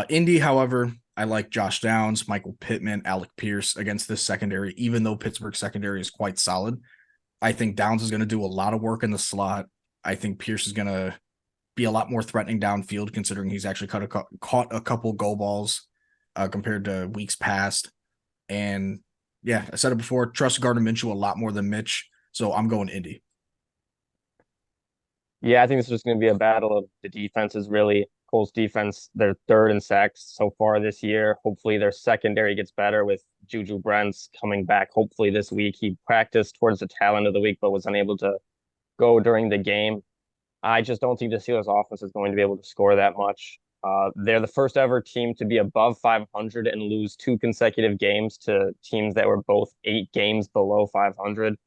Indy, however, I like Josh Downs, Michael Pittman, Alec Pierce against this secondary, even though Pittsburgh's secondary is quite solid. I think Downs is going to do a lot of work in the slot. I think Pierce is going to be a lot more threatening downfield, considering he's actually caught a couple go balls compared to weeks past. And yeah, I said it before, trust Gardner Minshew a lot more than Mitch. So I'm going Indy. Yeah, I think it's just going to be a battle of the defenses, really. Colts defense, they're third in sacks so far this year. Hopefully their secondary gets better with Juju Brents coming back hopefully this week. He practiced towards the tail end of the week, but was unable to go during the game. I just don't think the Steelers offense is going to be able to score that much. They're the first ever team to be above 500 and lose two consecutive games to teams that were both 8 games below 500.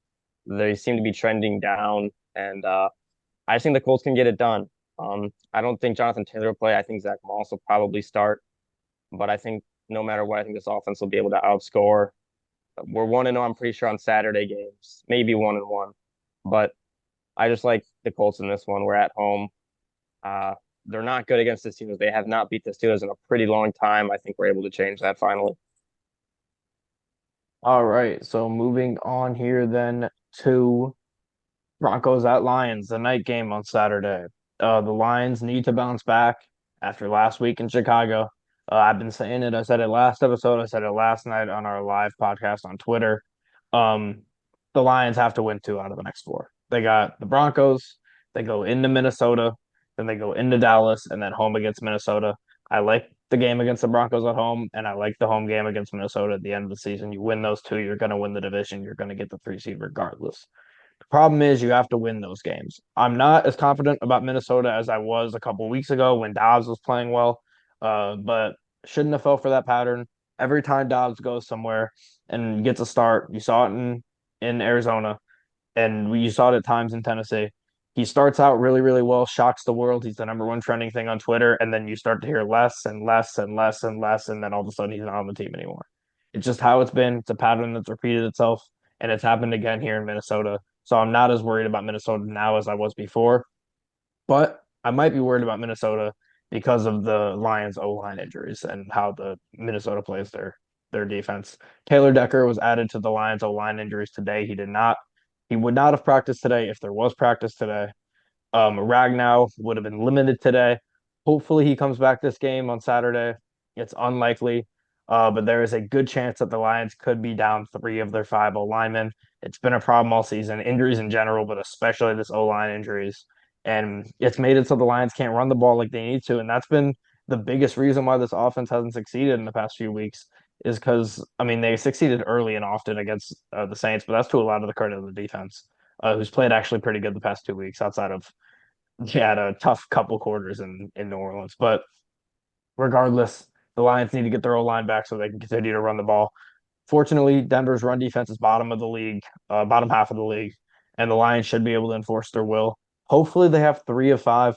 They seem to be trending down, and I think the Colts can get it done. I don't think Jonathan Taylor will play. I think Zach Moss will probably start, but I think no matter what, I think this offense will be able to outscore. We're 1-0, I'm pretty sure, on Saturday games, maybe 1-1, but I just like the Colts in this one. We're at home. They're not good against the Steelers. They have not beat the Steelers in a pretty long time. I think we're able to change that finally. All right, so moving on here then to Broncos at Lions, the night game on Saturday. The Lions need to bounce back after last week in Chicago. I've been saying it. I said it last episode. I said it last night on our live podcast on Twitter. Um, the Lions have to win 2 out of the next 4. They got the Broncos. They go into Minnesota, then they go into Dallas, and then home against Minnesota. I like the game against the Broncos at home, and I like the home game against Minnesota at the end of the season. You win those 2, you're going to win the division. You're going to get the 3 seed regardless. Problem is, you have to win those games. I'm not as confident about Minnesota as I was a couple weeks ago when Dobbs was playing well, but shouldn't have fell for that pattern. Every time Dobbs goes somewhere and gets a start, you saw it in Arizona, and you saw it at times in Tennessee. He starts out really, really well, shocks the world. He's the number one trending thing on Twitter, and then you start to hear less and less and less and less, and then all of a sudden he's not on the team anymore. It's just how it's been. It's a pattern that's repeated itself, and it's happened again here in Minnesota. So I'm not as worried about Minnesota now as I was before, but I might be worried about Minnesota because of the Lions O-line injuries and how the Minnesota plays their defense. Taylor Decker was added to the Lions O-line injuries today. He would not have practiced today if there was practice today. Ragnow would have been limited today. Hopefully he comes back this game on Saturday. It's unlikely, but there is a good chance that the Lions could be down 3 of their 5 O-linemen. It's been a problem all season, injuries in general, but especially this O-line injuries. And it's made it so the Lions can't run the ball like they need to. And that's been the biggest reason why this offense hasn't succeeded in the past few weeks is because, I mean, they succeeded early and often against the Saints, but that's to a lot of the credit of the defense, who's played actually pretty good the past 2 weeks outside of he had a tough couple quarters in New Orleans. But regardless, the Lions need to get their O-line back so they can continue to run the ball. Fortunately, Denver's run defense is bottom of the league, bottom half of the league, and the Lions should be able to enforce their will. Hopefully, they have 3 of 5.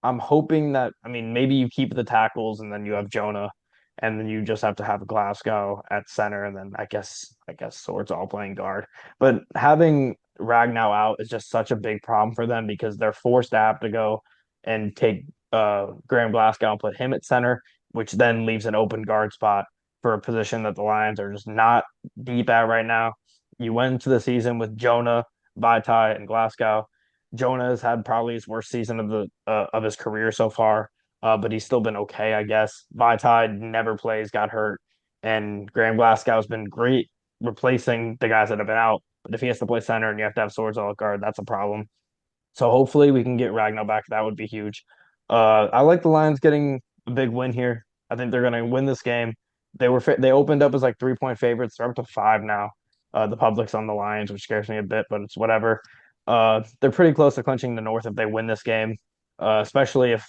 I'm hoping that, I mean, maybe you keep the tackles and then you have Jonah, and then you just have to have Glasgow at center, and then I guess Swords all playing guard. But having Ragnow out is just such a big problem for them because they're forced to have to go and take Graham Glasgow and put him at center, which then leaves an open guard spot for a position that the Lions are just not deep at right now. You went into the season with Jonah, Vaitai, and Glasgow. Jonah has had probably his worst season of his career so far, but he's still been okay, I guess. Vaitai never plays, got hurt, and Graham Glasgow's been great replacing the guys that have been out. But if he has to play center and you have to have Swords all guard, that's a problem. So hopefully we can get Ragnar back. That would be huge. I like the Lions getting a big win here. I think they're going to win this game. They opened up as like 3-point favorites. They're up to 5 now. The public's on the Lions, which scares me a bit, but it's whatever. They're pretty close to clinching the North if they win this game, especially if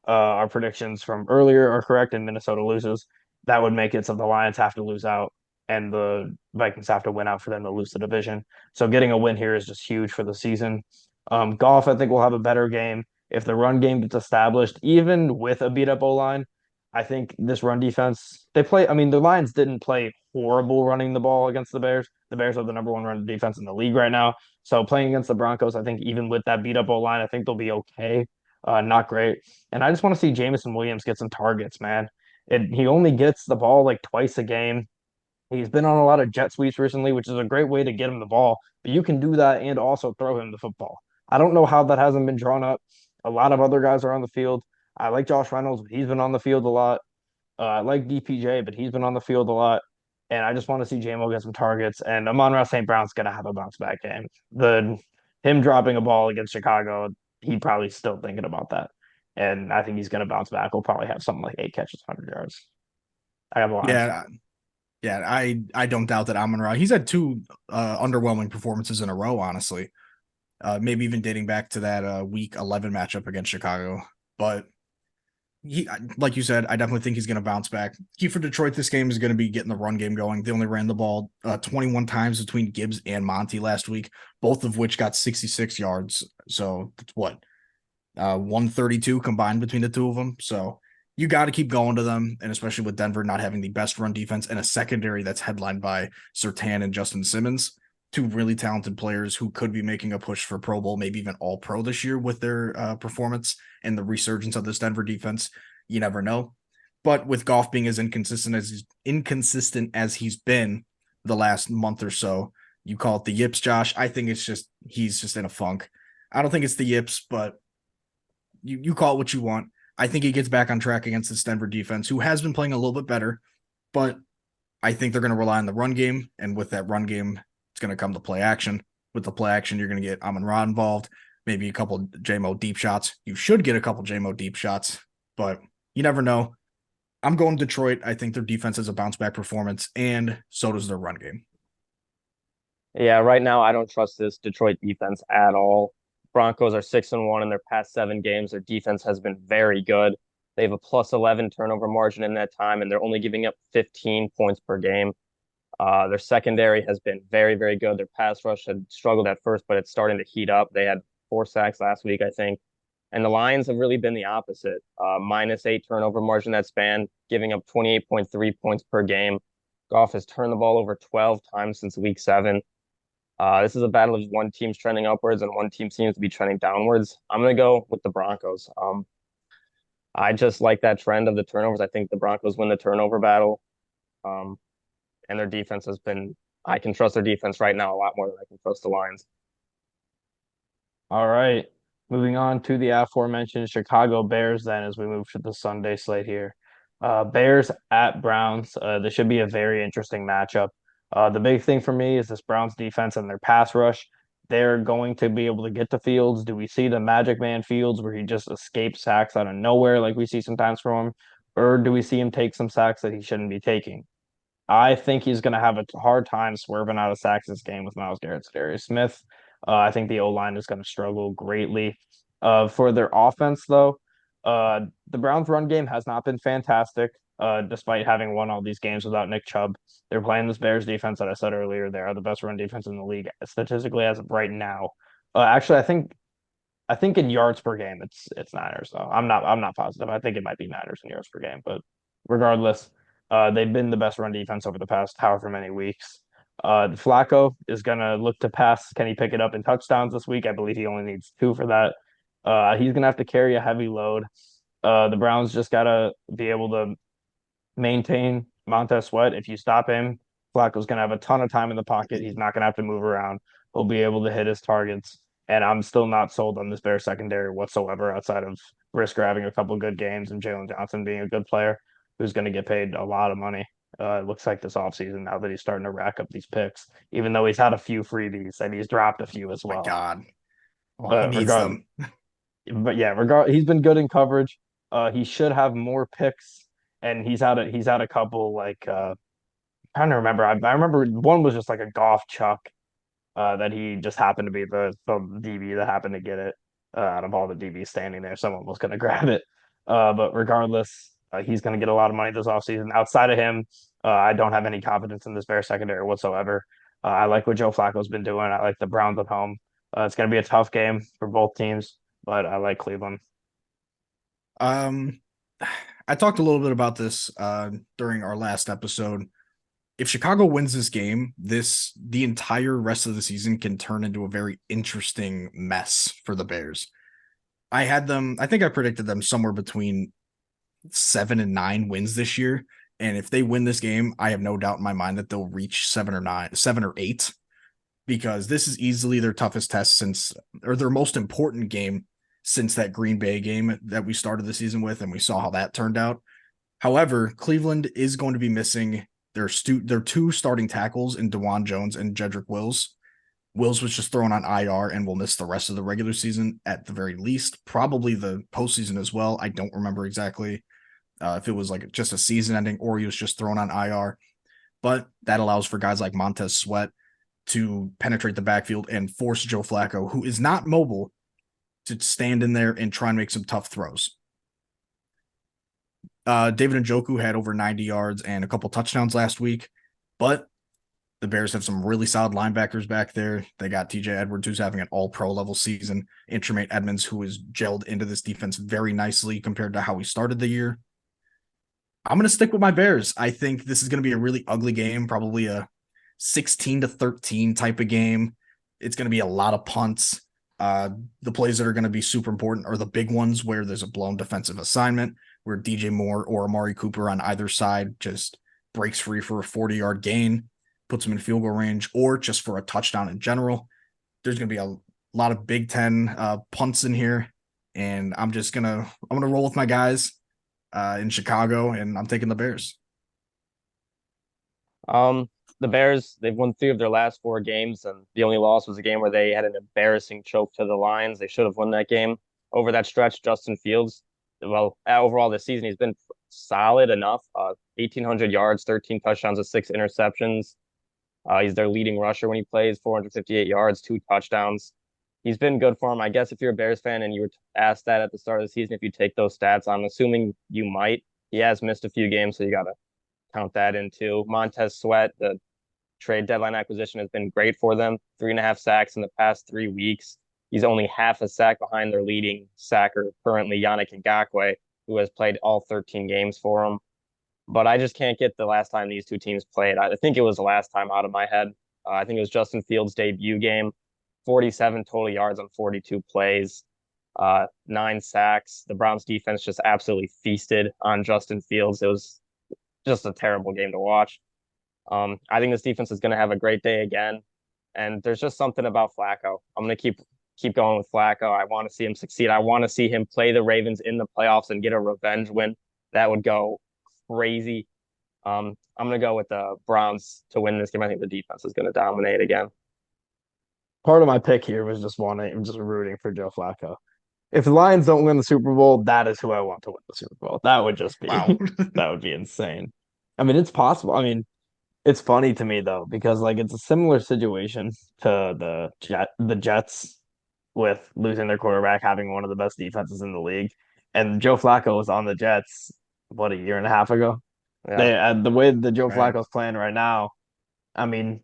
our predictions from earlier are correct and Minnesota loses. That would make it so the Lions have to lose out and the Vikings have to win out for them to lose the division. So getting a win here is just huge for the season. Goff, I think, will have a better game if the run game gets established, even with a beat up O line. I think this run defense, they play. I mean, the Lions didn't play horrible running the ball against the Bears. The Bears are the number one run defense in the league right now. So playing against the Broncos, I think even with that beat up O line, I think they'll be okay. not great. And I just want to see Jamison Williams get some targets, man. He only gets the ball like twice a game. He's been on a lot of jet sweeps recently, which is a great way to get him the ball, but you can do that and also throw him the football. I don't know how that hasn't been drawn up. A lot of other guys are on the field. I like Josh Reynolds, but he's been on the field a lot. I like DPJ, but he's been on the field a lot. And I just want to see JMO get some targets. And Amon-Ra St. Brown's gonna have a bounce back game. The him dropping a ball against Chicago, he probably still thinking about that. And I think he's gonna bounce back. We'll probably have something like 8 catches, 100 yards. I have the Lions. Yeah, yeah, I don't doubt that Amon-Ra. He's had two underwhelming performances in a row, honestly. Maybe even dating back to that week 11 matchup against Chicago. But he, like you said, I definitely think he's going to bounce back. Key for Detroit this game is going to be getting the run game going. They only ran the ball 21 times between Gibbs and Monty last week, both of which got 66 yards. So that's what 132 combined between the two of them. So you got to keep going to them, and especially with Denver not having the best run defense and a secondary that's headlined by Surtain and Justin Simmons, two really talented players who could be making a push for Pro Bowl, maybe even All Pro this year with their performance and the resurgence of this Denver defense. You never know. But with Goff being as inconsistent as he's been the last month or so, you call it the yips, Josh. I think it's just he's just in a funk. I don't think it's the yips, but you call it what you want. I think he gets back on track against this Denver defense, who has been playing a little bit better, but I think they're going to rely on the run game, and with that run game, it's going to come to play action. With the play action, you're going to get Amon-Ra involved, maybe a couple JMO deep shots. You should get a couple JMO deep shots, but you never know. I'm going Detroit. I think their defense has a bounce back performance, and so does their run game. Yeah, right now I don't trust this Detroit defense at all. Broncos are 6-1 in their past 7 games. Their defense has been very good. They have a plus 11 turnover margin in that time, and they're only giving up 15 points per game. Their secondary has been very, very good. Their pass rush had struggled at first, but it's starting to heat up. They had 4 sacks last week, I think. And the Lions have really been the opposite. -8 turnover margin that span, giving up 28.3 points per game. Goff has turned the ball over 12 times since week 7. This is a battle of one team's trending upwards and one team seems to be trending downwards. I'm going to go with the Broncos. I just like that trend of the turnovers. I think the Broncos win the turnover battle. And their defense has been, I can trust their defense right now a lot more than I can trust the Lions. All right. Moving on to the aforementioned Chicago Bears, then, as we move to the Sunday slate here. Bears at Browns. This should be a very interesting matchup. The big thing for me is this Browns defense and their pass rush. They're going to be able to get to Fields. Do we see the Magic Man Fields where he just escapes sacks out of nowhere like we see sometimes from him? Or do we see him take some sacks that he shouldn't be taking? I think he's going to have a hard time swerving out of sacks this game with Myles Garrett and Darius Smith. I think the O-line is going to struggle greatly. For their offense, though, the Browns' run game has not been fantastic, despite having won all these games without Nick Chubb. They're playing this Bears defense that I said earlier. They are the best run defense in the league statistically as of right now. Actually, I think in yards per game, it's Niners though. I'm not positive. I think it might be Niners in yards per game, but regardless, they've been the best run defense over the past however many weeks. Flacco is gonna look to pass. Can he pick it up in touchdowns this week? I believe he only needs 2 for that. He's gonna have to carry a heavy load. The Browns just gotta be able to maintain Montez Sweat. If you stop him, Flacco's gonna have a ton of time in the pocket. He's not gonna have to move around. He'll be able to hit his targets. And I'm still not sold on this Bear secondary whatsoever, outside of Brisker having a couple good games and Jalen Johnson being a good player who's going to get paid a lot of money. It looks like this offseason now that he's starting to rack up these picks, even though he's had a few freebies and he's dropped a few as well. My God. But he's been good in coverage. He should have more picks, and he's had a couple like trying to remember. I remember one was just like a golf chuck that he just happened to be the DB that happened to get it out of all the DBs standing there. Someone was going to grab it. But regardless, he's going to get a lot of money this offseason. Outside of him, I don't have any confidence in this Bears secondary whatsoever. I like what Joe Flacco's been doing. I like the Browns at home. It's going to be a tough game for both teams, but I like Cleveland. I talked a little bit about this during our last episode. If Chicago wins this game, the entire rest of the season can turn into a very interesting mess for the Bears. I had them. I think I predicted them somewhere between 7 and 9 wins this year. And if they win this game, I have no doubt in my mind that they'll reach 7 or 8, because this is easily their toughest test since, or their most important game since that Green Bay game that we started the season with, and we saw how that turned out. However, Cleveland is going to be missing their two starting tackles in Dewan Jones and Jedrick Wills. Wills was just thrown on IR and will miss the rest of the regular season at the very least, probably the postseason as well. I don't remember exactly if it was like just a season ending or he was just thrown on IR, but that allows for guys like Montez Sweat to penetrate the backfield and force Joe Flacco, who is not mobile, to stand in there and try and make some tough throws. David Njoku had over 90 yards and a couple touchdowns last week, but the Bears have some really solid linebackers back there. They got TJ Edwards, who's having an all-pro level season, and Tremaine Edmonds, who has gelled into this defense very nicely compared to how we started the year. I'm going to stick with my Bears. I think this is going to be a really ugly game, probably a 16-13 type of game. It's going to be a lot of punts. The plays that are going to be super important are the big ones where there's a blown defensive assignment, where DJ Moore or Amari Cooper on either side just breaks free for a 40-yard gain, puts them in field goal range, or just for a touchdown in general. There's going to be a lot of Big Ten punts in here, and I'm gonna roll with my guys in Chicago, and I'm taking the Bears. The Bears, they've won 3 of their last 4 games, and the only loss was a game where they had an embarrassing choke to the Lions. They should have won that game. Over that stretch, Justin Fields, well, overall this season, he's been solid enough. 1,800 yards, 13 touchdowns, and 6 interceptions. He's their leading rusher when he plays, 458 yards, 2 touchdowns. He's been good for him. I guess if you're a Bears fan and you were asked that at the start of the season, if you take those stats, I'm assuming you might. He has missed a few games, so you got to count that in too. Montez Sweat, the trade deadline acquisition, has been great for them. 3.5 sacks in the past 3 weeks. He's only half a sack behind their leading sacker, currently Yannick Ngakoue, who has played all 13 games for them. But I just can't get the last time these two teams played. I think it was the last time out of my head. I think it was Justin Fields' debut game. 47 total yards on 42 plays, 9 sacks. The Browns defense just absolutely feasted on Justin Fields. It was just a terrible game to watch. I think this defense is going to have a great day again. And there's just something about Flacco. I'm going to keep going with Flacco. I want to see him succeed. I want to see him play the Ravens in the playoffs and get a revenge win. That would go crazy. I'm going to go with the Browns to win this game. I think the defense is going to dominate again. Part of my pick here was just rooting for Joe Flacco. If the Lions don't win the Super Bowl, that is who I want to win the Super Bowl. That would just be that would be insane. I mean, it's possible. I mean, it's funny to me though, because like it's a similar situation to the Jets with losing their quarterback, having one of the best defenses in the league. And Joe Flacco was on the Jets, what, a year and a half ago? Yeah. The way that Joe Flacco's playing right now, I mean,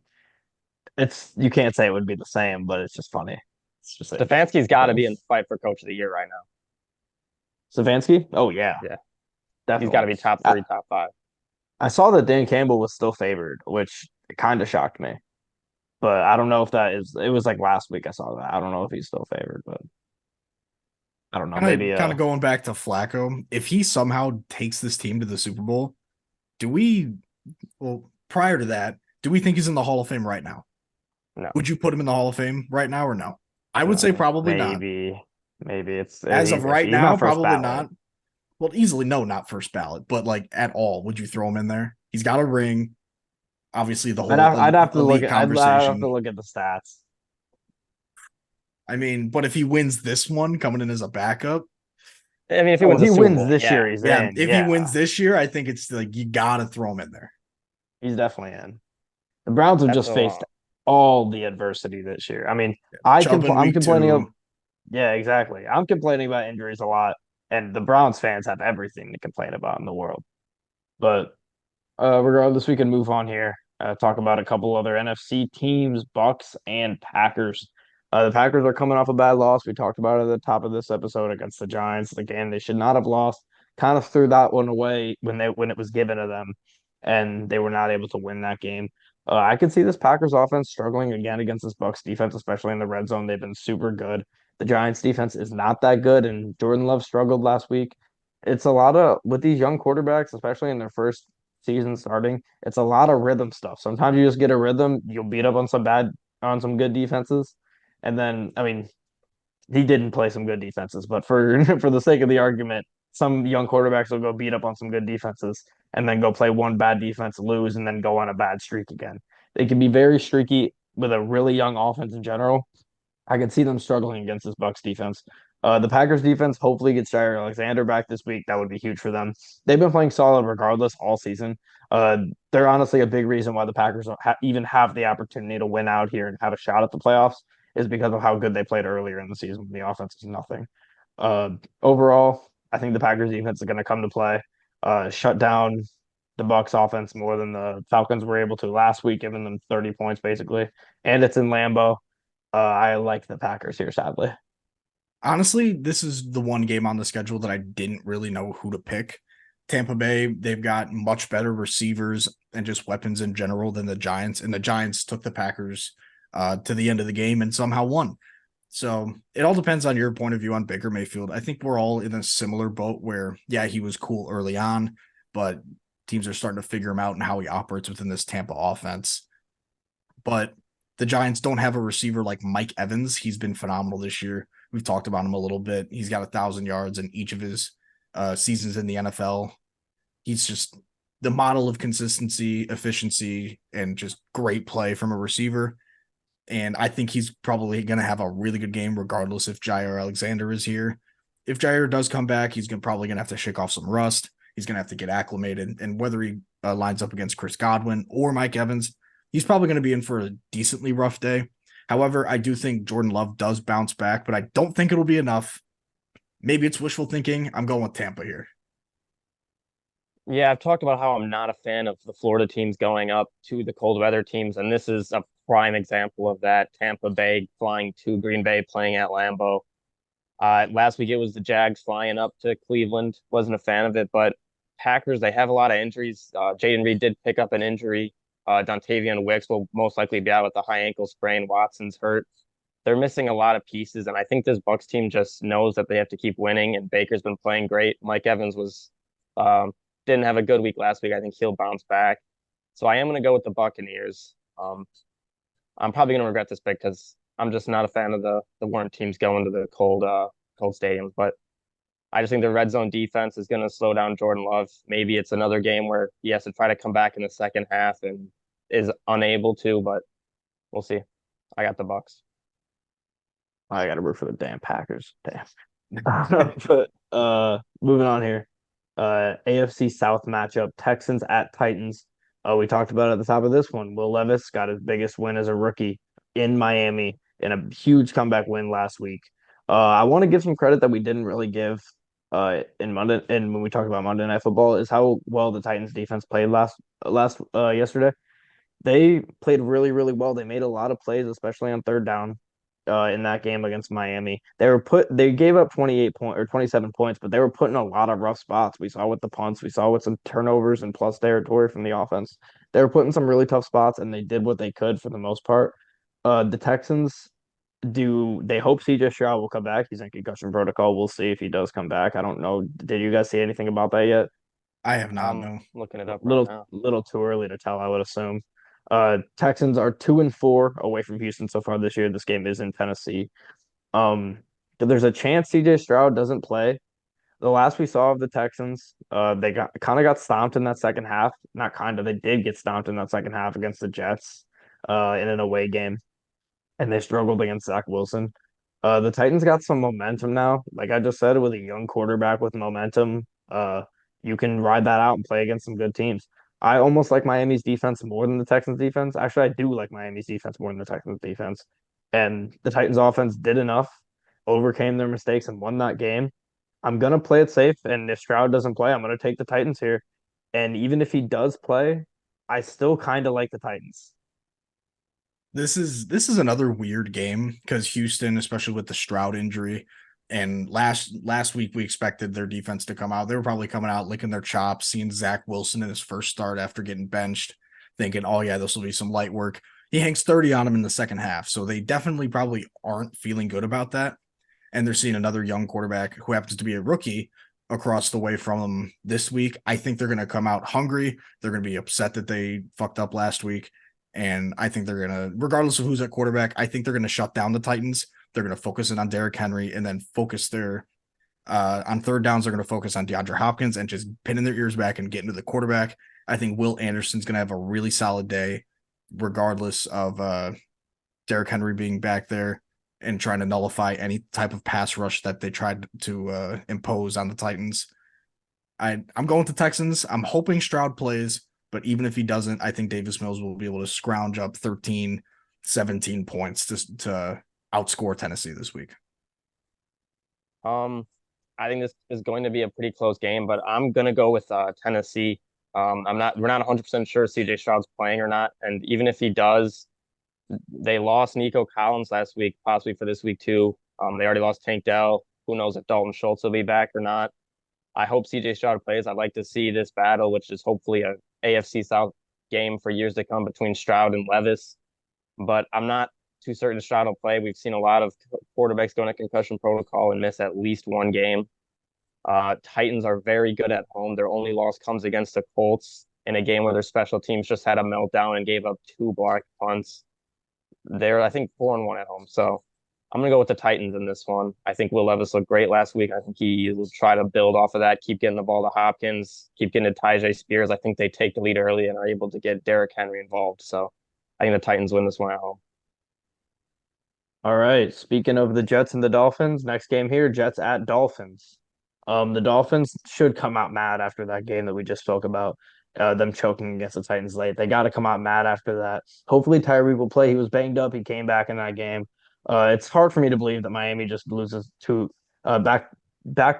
you can't say it would be the same, but it's just funny. It's just Stefanski's got to be in the fight for Coach of the Year right now. Stefanski? Oh yeah, definitely. He's got to be top 3, top 5. I saw that Dan Campbell was still favored, which kind of shocked me. But I don't know if it was like last week I saw that. I don't know if he's still favored, but I don't know. Maybe kind of going back to Flacco, if he somehow takes this team to the Super Bowl, prior to that, do we think he's in the Hall of Fame right now? No. Would you put him in the Hall of Fame right now or no? I would say probably not. Maybe it's as of right now, probably not. Well, easily no, not first ballot, but like at all, would you throw him in there? He's got a ring. Obviously, the whole I'd have to look at the stats. I mean, but if he wins this one coming in as a backup, I mean, if he wins this year, he's in. If he wins this year, I think it's like you got to throw him in there. He's definitely in. The Browns have just faced all the adversity this year. I mean, I'm complaining. Yeah, exactly. I'm complaining about injuries a lot, and the Browns fans have everything to complain about in the world. But regardless, we can move on here. Talk about a couple other NFC teams, Bucks and Packers. The Packers are coming off a bad loss. We talked about it at the top of this episode against the Giants. Again, they should not have lost. Kind of threw that one away when it was given to them, and they were not able to win that game. I could see this Packers offense struggling again against this Bucks defense, especially in the red zone. They've been super good. The Giants defense is not that good, and Jordan Love struggled last week. It's a lot of with these young quarterbacks, especially in their first season starting, it's a lot of rhythm stuff. Sometimes you just get a rhythm, you'll beat up on some good defenses. And then, I mean, he didn't play some good defenses, but for for the sake of the argument, some young quarterbacks will go beat up on some good defenses and then go play one bad defense, lose, and then go on a bad streak again. They can be very streaky with a really young offense in general. I could see them struggling against this Bucks defense. The Packers defense hopefully gets Jair Alexander back this week. That would be huge for them. They've been playing solid regardless all season. They're honestly a big reason why the Packers even have the opportunity to win out here and have a shot at the playoffs is because of how good they played earlier in the season when the offense is nothing. Overall, I think the Packers defense is going to come to play, shut down the Bucks offense more than the Falcons were able to last week, giving them 30 points basically. And it's in Lambeau. I like the Packers here, sadly. Honestly, this is the one game on the schedule that I didn't really know who to pick. Tampa Bay, they've got much better receivers and just weapons in general than the Giants, and the Giants took the Packers to the end of the game and somehow won. So it all depends on your point of view on Baker Mayfield. I think we're all in a similar boat where, yeah, he was cool early on, but teams are starting to figure him out and how he operates within this Tampa offense. But the Giants don't have a receiver like Mike Evans. He's been phenomenal this year. We've talked about him a little bit. He's got 1,000 yards in each of his seasons in the NFL. He's just the model of consistency, efficiency, and just great play from a receiver. And I think he's probably going to have a really good game regardless if Jair Alexander is here. If Jair does come back, he's probably going to have to shake off some rust. He's going to have to get acclimated. And whether he lines up against Chris Godwin or Mike Evans, he's probably going to be in for a decently rough day. However, I do think Jordan Love does bounce back, but I don't think it'll be enough. Maybe it's wishful thinking. I'm going with Tampa here. Yeah, I've talked about how I'm not a fan of the Florida teams going up to the cold weather teams, and this is a prime example of that. Tampa Bay flying to Green Bay, playing at Lambeau. Last week it was the Jags flying up to Cleveland. Wasn't a fan of it, but Packers, they have a lot of injuries. Jayden Reed did pick up an injury. Dontavian Wicks will most likely be out with a high ankle sprain. Watson's hurt. They're missing a lot of pieces, and I think this Bucks team just knows that they have to keep winning. And Baker's been playing great. Mike Evans was didn't have a good week last week. I think he'll bounce back. So I am going to go with the Buccaneers. I'm probably going to regret this pick because I'm just not a fan of the warm teams going to the cold stadiums. But I just think the red zone defense is going to slow down Jordan Love. Maybe it's another game where he has to try to come back in the second half and is unable to, but we'll see. I got the Bucks. I got to root for the damn Packers. Damn. But moving on here. AFC South matchup, Texans at Titans. We talked about it at the top of this one. Will Levis got his biggest win as a rookie in Miami in a huge comeback win last week. I want to give some credit that we didn't really give in Monday, and when we talked about Monday Night Football, is how well the Titans defense played yesterday. They played really, really well. They made a lot of plays, especially on third down in that game against Miami. They gave up 27 points, but they were put in a lot of rough spots. We saw with the punts, we saw with some turnovers and plus territory from the offense. They were put in some really tough spots, and they did what they could for the most part. The Texans they hope CJ Stroud will come back? He's in concussion protocol. We'll see if he does come back. I don't know. Did you guys see anything about that yet? I have not, I'm no. looking it up right Little now. little too early to tell, I would assume. Texans are 2-4 away from Houston so far this year. This game is in Tennessee. There's a chance CJ Stroud doesn't play. The last we saw of the Texans, they got stomped in that second half. Not kind of, they did get stomped in that second half against the Jets, in an away game, and they struggled against Zach Wilson. The Titans got some momentum now. Like I just said, with a young quarterback with momentum, you can ride that out and play against some good teams. I almost like Miami's defense more than the Texans defense. Actually, I do like Miami's defense more than the Texans defense. And the Titans offense did enough, overcame their mistakes, and won that game. I'm gonna play it safe, and if Stroud doesn't play, I'm gonna take the Titans here. And even if he does play, I still kind of like the Titans. This is another weird game because Houston, especially with the Stroud injury, and last week we expected their defense to come out. They were probably coming out licking their chops, seeing Zach Wilson in his first start after getting benched, thinking, "Oh yeah, this will be some light work." He hangs 30 on him in the second half, so they definitely probably aren't feeling good about that. and they're seeing another young quarterback who happens to be a rookie across the way from them this week. I think they're going to come out hungry. They're going to be upset that they fucked up last week. And I think they're going to, regardless of who's at quarterback, I think they're going to shut down the Titans. They're going to focus in on Derrick Henry and then focus their on third downs. They're going to focus on DeAndre Hopkins and just pinning their ears back and getting to the quarterback. I think Will Anderson's going to have a really solid day, regardless of Derrick Henry being back there and trying to nullify any type of pass rush that they tried to impose on the Titans. I'm going with the Texans. I'm hoping Stroud plays, but even if he doesn't, I think Davis Mills will be able to scrounge up 13, 17 points to outscore Tennessee this week. I think this is going to be a pretty close game, but I'm gonna go with Tennessee. We're not 100% sure CJ Stroud's playing or not, and even if he does, they lost Nico Collins last week, possibly for this week too. They already lost Tank Dell. Who knows if Dalton Schultz will be back or not? I hope CJ Stroud plays. I'd like to see this battle, which is hopefully a AFC South game for years to come between Stroud and Levis. But I'm not too certain Stroud will play. We've seen a lot of quarterbacks go into concussion protocol and miss at least one game. Titans are very good at home. Their only loss comes against the Colts in a game where their special teams just had a meltdown and gave up 2 blocked punts. They're, I think, 4-1 at home. So I'm going to go with the Titans in this one. I think Will Levis looked great last week. I think he will try to build off of that, keep getting the ball to Hopkins, keep getting to Tyjae Spears. I think they take the lead early and are able to get Derrick Henry involved. So I think the Titans win this one at home. All right. Speaking of the Jets and the Dolphins, next game here, Jets at Dolphins. The Dolphins should come out mad after that game that we just spoke about, them choking against the Titans late. They got to come out mad after that. Hopefully Tyree will play. He was banged up. He came back in that game. It's hard for me to believe that Miami just loses back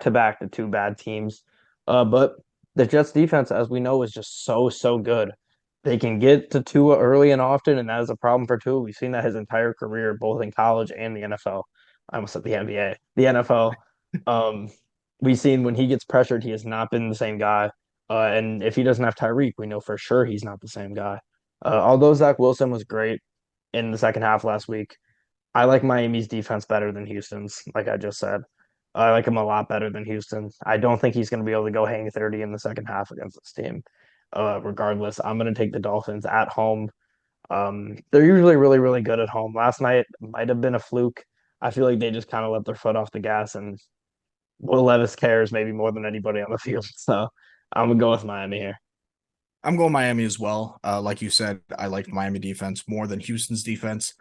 to back to 2 bad teams. But the Jets defense, as we know, is just so good. They can get to Tua early and often, and that is a problem for Tua. We've seen that his entire career, both in college and the NFL. I almost said the NBA, the NFL. We've seen when he gets pressured, he has not been the same guy. And if he doesn't have Tyreek, we know for sure he's not the same guy. Although Zach Wilson was great in the second half last week, I like Miami's defense better than Houston's, like I just said. I like him a lot better than Houston. I don't think he's going to be able to go hang 30 in the second half against this team. Regardless, I'm going to take the Dolphins at home. They're usually really good at home. Last night might have been a fluke. I feel like they just kind of let their foot off the gas, and Will Levis cares maybe more than anybody on the field. So I'm going to go with Miami here. I'm going Miami as well. Like you said, I like Miami defense more than Houston's defense.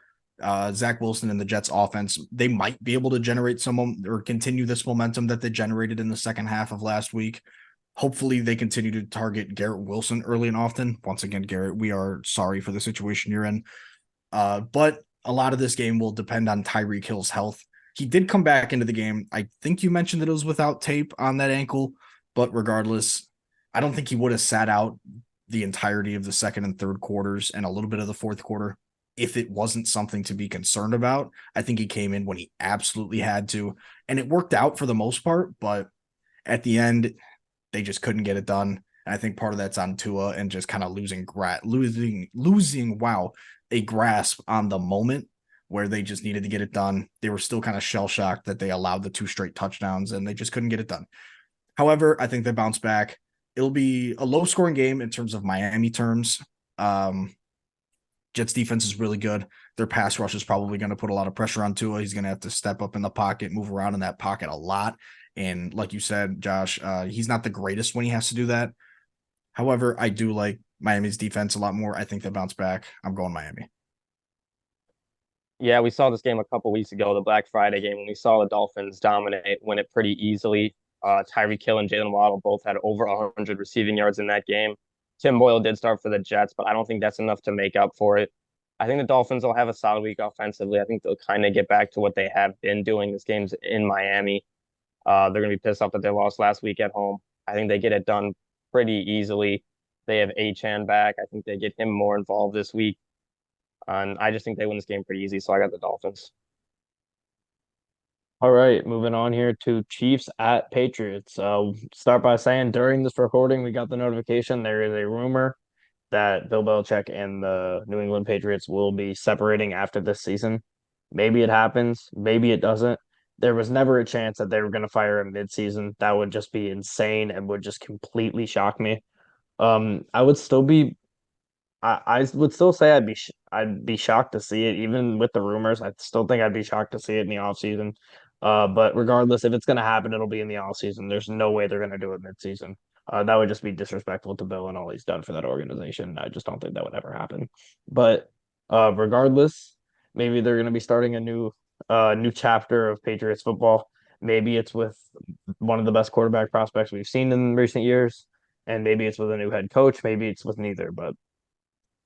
Zach Wilson and the Jets offense, they might be able to generate some or continue this momentum that they generated in the second half of last week. Hopefully they continue to target Garrett Wilson early and often. Once again, Garrett, we are sorry for the situation you're in. But a lot of this game will depend on Tyreek Hill's health. He did come back into the game. I think you mentioned that it was without tape on that ankle, but regardless, I don't think he would have sat out the entirety of the second and third quarters and a little bit of the fourth quarter if it wasn't something to be concerned about. I think he came in when he absolutely had to, and it worked out for the most part, but at the end, they just couldn't get it done. And I think part of that's on Tua and just kind of losing a grasp on the moment where they just needed to get it done. They were still kind of shell-shocked that they allowed the 2 straight touchdowns and they just couldn't get it done. However, I think they bounce back. It'll be a low-scoring game in terms of Miami terms. Jets defense is really good. Their pass rush is probably going to put a lot of pressure on Tua. He's going to have to step up in the pocket, move around in that pocket a lot. And like you said, Josh, he's not the greatest when he has to do that. However, I do like Miami's defense a lot more. I think they bounce back. I'm going Miami. Yeah, we saw this game a couple weeks ago, the Black Friday game, when we saw the Dolphins win it pretty easily. Tyreek Hill and Jalen Waddle both had over 100 receiving yards in that game. Tim Boyle did start for the Jets, but I don't think that's enough to make up for it. I think the Dolphins will have a solid week offensively. I think they'll kind of get back to what they have been doing. This game's in Miami. They're going to be pissed off that they lost last week at home. I think they get it done pretty easily. They have Achane back. I think they get him more involved this week. And I just think they win this game pretty easy. So I got the Dolphins. All right, moving on here to Chiefs at Patriots. Start by saying during this recording, we got the notification. There is a rumor that Bill Belichick and the New England Patriots will be separating after this season. Maybe it happens, maybe it doesn't. There was never a chance that they were going to fire him midseason. That would just be insane and would just completely shock me. I would still be I would still say I'd be shocked to see it, even with the rumors. I still think I'd be shocked to see it in the offseason. But regardless, if it's gonna happen, it'll be in the offseason. There's no way they're gonna do it midseason. That would just be disrespectful to Bill and all he's done for that organization. I just don't think that would ever happen. But regardless, maybe they're gonna be starting a new chapter of Patriots football. Maybe it's with one of the best quarterback prospects we've seen in recent years, and maybe it's with a new head coach. Maybe it's with neither, but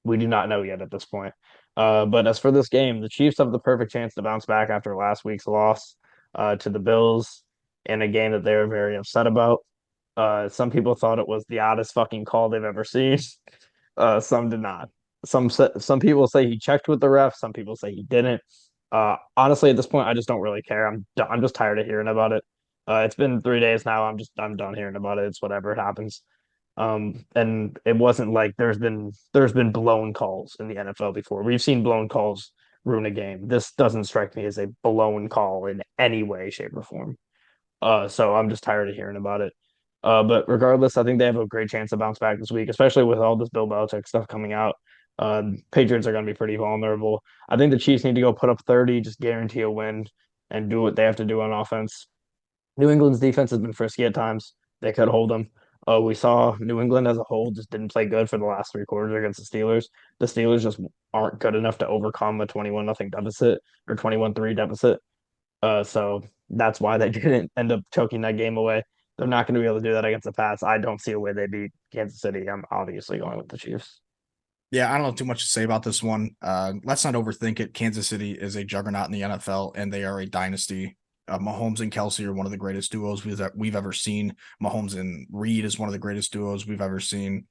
we do not know yet at this point. But as for this game, the Chiefs have the perfect chance to bounce back after last week's loss to the Bills in a game that they were very upset about. Some people thought it was the oddest fucking call they've ever seen. Some did not. Some people say he checked with the ref. Some people say he didn't. Honestly, at this point, I just don't really care. I'm just tired of hearing about it. It's been 3 days now. I'm done hearing about it. It's whatever it happens. And it wasn't like there's been blown calls in the NFL before. We've seen blown calls ruin a game. This doesn't strike me as a blown call in any way, shape, or form. So I'm just tired of hearing about it. But regardless, I think they have a great chance to bounce back this week, especially with all this Bill Belichick stuff coming out. Patriots are going to be pretty vulnerable. I think the Chiefs need to go put up 30, just guarantee a win, and do what they have to do on offense. New England's defense has been frisky at times. They could hold them. We saw New England as a whole just didn't play good for the last three quarters against the Steelers. The Steelers just aren't good enough to overcome a 21-0 deficit or 21-3 deficit. So that's why they didn't end up choking that game away. They're not going to be able to do that against the Pats. I don't see a way they beat Kansas City. I'm obviously going with the Chiefs. Yeah, I don't have too much to say about this one. Let's not overthink it. Kansas City is a juggernaut in the NFL, and they are a dynasty. Mahomes and Kelsey are one of the greatest duos we've ever seen. Mahomes and Reed is one of the greatest duos we've ever seen.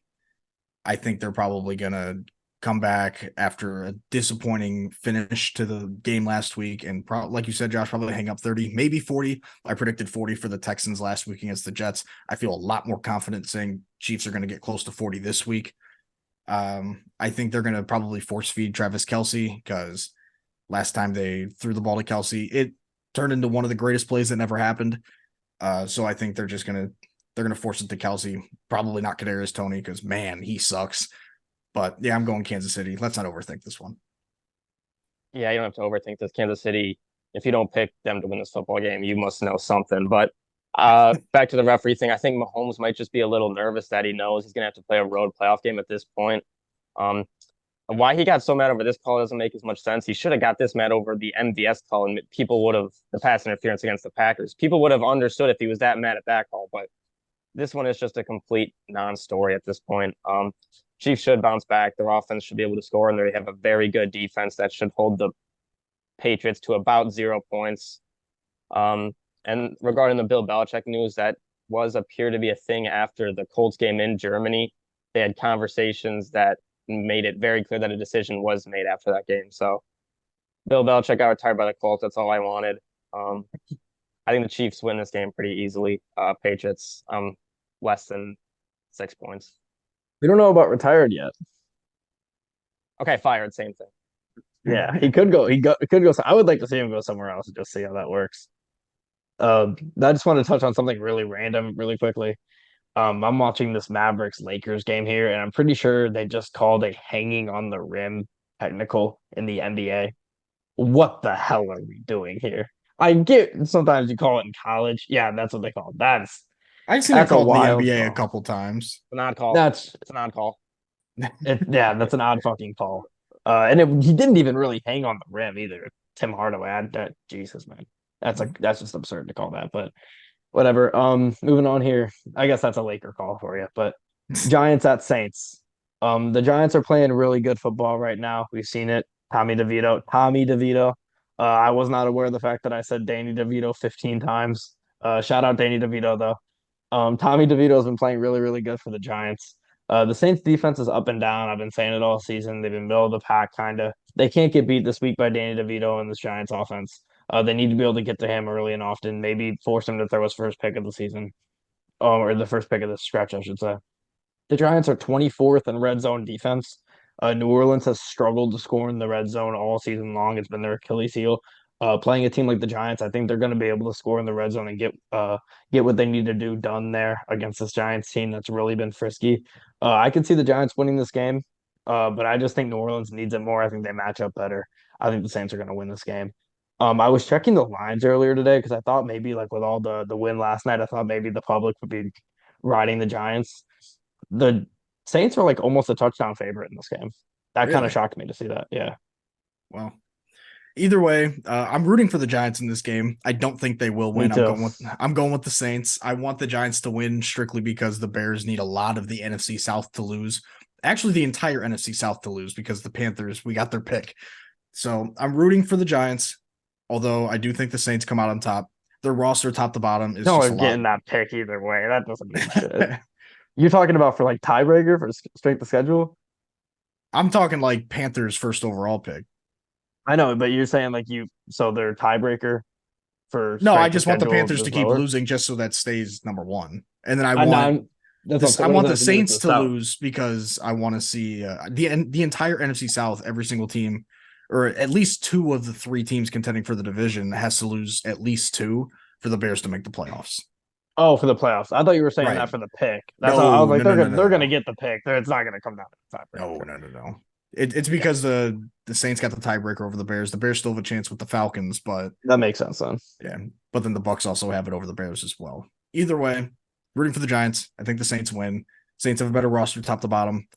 I think they're probably going to come back after a disappointing finish to the game last week. And like you said, Josh, probably hang up 30, maybe 40. I predicted 40 for the Texans last week against the Jets. I feel a lot more confident saying Chiefs are going to get close to 40 this week. I think they're going to probably force feed Travis Kelsey because last time they threw the ball to Kelsey, it turned into one of the greatest plays that never happened. So I think they're going to force it to Kelsey, probably not Kadarius Toney because, man, he sucks. But, yeah, I'm going Kansas City. Let's not overthink this one. Yeah, you don't have to overthink this. Kansas City, if you don't pick them to win this football game, you must know something. But back to the referee thing, I think Mahomes might just be a little nervous that he knows he's going to have to play a road playoff game at this point. Why he got so mad over this call doesn't make as much sense. He should have got this mad over the MVS call, and people would have, the pass interference against the Packers. People would have understood if he was that mad at that call, but this one is just a complete non-story at this point. Chiefs should bounce back. Their offense should be able to score, and they have a very good defense that should hold the Patriots to about 0 points. And regarding the Bill Belichick news, that was appear to be a thing after the Colts game in Germany. They had conversations that made it very clear that a decision was made after that game. So Bill Belichick got retired by the Colts. That's all I wanted. I think the Chiefs win this game pretty easily. Patriots, less than 6 points. We don't know about retired yet. Okay, fired, same thing. Yeah, he could go. Could go. I would like to see him go somewhere else and just see how that works. I just want to touch on something really random, really quickly. I'm watching this Mavericks Lakers game here, and I'm pretty sure they just called a hanging on the rim technical in the NBA. What the hell are we doing here? I get sometimes you call it in college. Yeah, that's what they call it. I've seen it That's a called in the wild NBA a call. couple times. It's an odd call. That's It's an odd call. yeah, that's an odd fucking call. He didn't even really hang on the rim either. Tim Hardaway, Jesus man, that's just absurd to call that. But whatever. Moving on here. I guess that's a Laker call for you. But Giants at Saints. The Giants are playing really good football right now. We've seen it. Tommy DeVito. Tommy DeVito. I was not aware of the fact that I said Danny DeVito 15 times. Shout out Danny DeVito though. Tommy DeVito has been playing really, really good for the Giants. The Saints defense is up and down. I've been saying it all season. They've been middle of the pack, kind of. They can't get beat this week by Danny DeVito and this Giants offense. They need to be able to get to him early and often, maybe force him to throw his first pick of the season, or the first pick of the stretch, I should say. The Giants are 24th in red zone defense. New Orleans has struggled to score in the red zone all season long. It's been their Achilles heel. Playing a team like the Giants, I think they're going to be able to score in the red zone and get what they need to do done there against this Giants team that's really been frisky. I could see the Giants winning this game, but I just think New Orleans needs it more. I think they match up better. I think the Saints are going to win this game. I was checking the lines earlier today because I thought maybe like with all the win last night, I thought maybe the public would be riding the Giants. The Saints are like almost a touchdown favorite in this game. That kind of Really? shocked me to see that. Yeah. Well, either way, I'm rooting for the Giants in this game. I don't think they will Me win. too. I'm going with the Saints. I want the Giants to win strictly because the Bears need a lot of the NFC South to lose. Actually, the entire NFC South to lose because the Panthers, we got their pick. So I'm rooting for the Giants, although I do think the Saints come out on top. Their roster, top to bottom, is No just a one's lot. getting that pick either way. That doesn't mean shit. You're talking about for like tiebreaker for strength of schedule? I'm talking like Panthers first overall pick. I know, but you're saying like so their tiebreaker for No, I strength of just want the schedule Panthers to is keep lower. losing just so that stays number one. And then I I know. want That's what I'm this. I saying. What want does the that have to do with Saints the to South? lose because I want to see the entire NFC South. Every single team, or at least two of the three teams contending for the division, has to lose at least two for the Bears to make the playoffs. Oh, for the playoffs. I thought you were saying Right? that for the pick. That's how I was No, like, no, no, no, no, they're gonna no, get the pick. It's not gonna come down to the no, tiebreaker. no, no, no. It's because the Saints got the tiebreaker over the Bears. The Bears still have a chance with the Falcons, but That makes sense then. yeah, but then the Bucks also have it over the Bears as well. Either way, rooting for the Giants. I think the Saints win. Saints have a better roster top to bottom.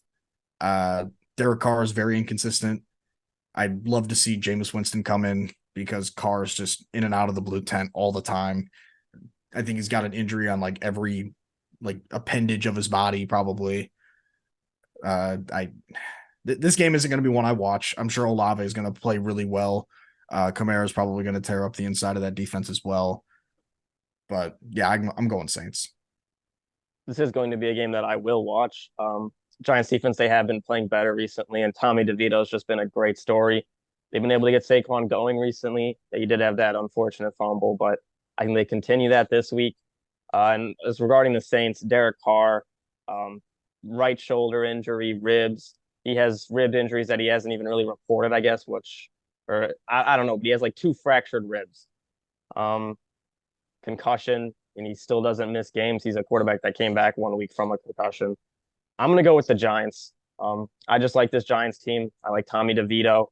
Uh, Derek Carr is very inconsistent. I'd love to see Jameis Winston come in because Carr is just in and out of the blue tent all the time. I think he's got an injury on like every like appendage of his body, probably. This game isn't going to be one I watch. I'm sure Olave is going to play really well. Kamara is probably going to tear up the inside of that defense as well. But yeah, I'm going Saints. This is going to be a game that I will watch. Giants defense, they have been playing better recently, and Tommy DeVito has just been a great story. They've been able to get Saquon going recently. He did have that unfortunate fumble, but I think they continue that this week. And as regarding the Saints, Derek Carr, um, right shoulder injury, ribs. He has rib injuries that he hasn't even really reported, I guess, or I don't know, but he has like two fractured ribs. Um, Concussion, and he still doesn't miss games. He's a quarterback that came back 1 week from a concussion. I'm gonna go with the Giants. I just like this Giants team. I like Tommy DeVito.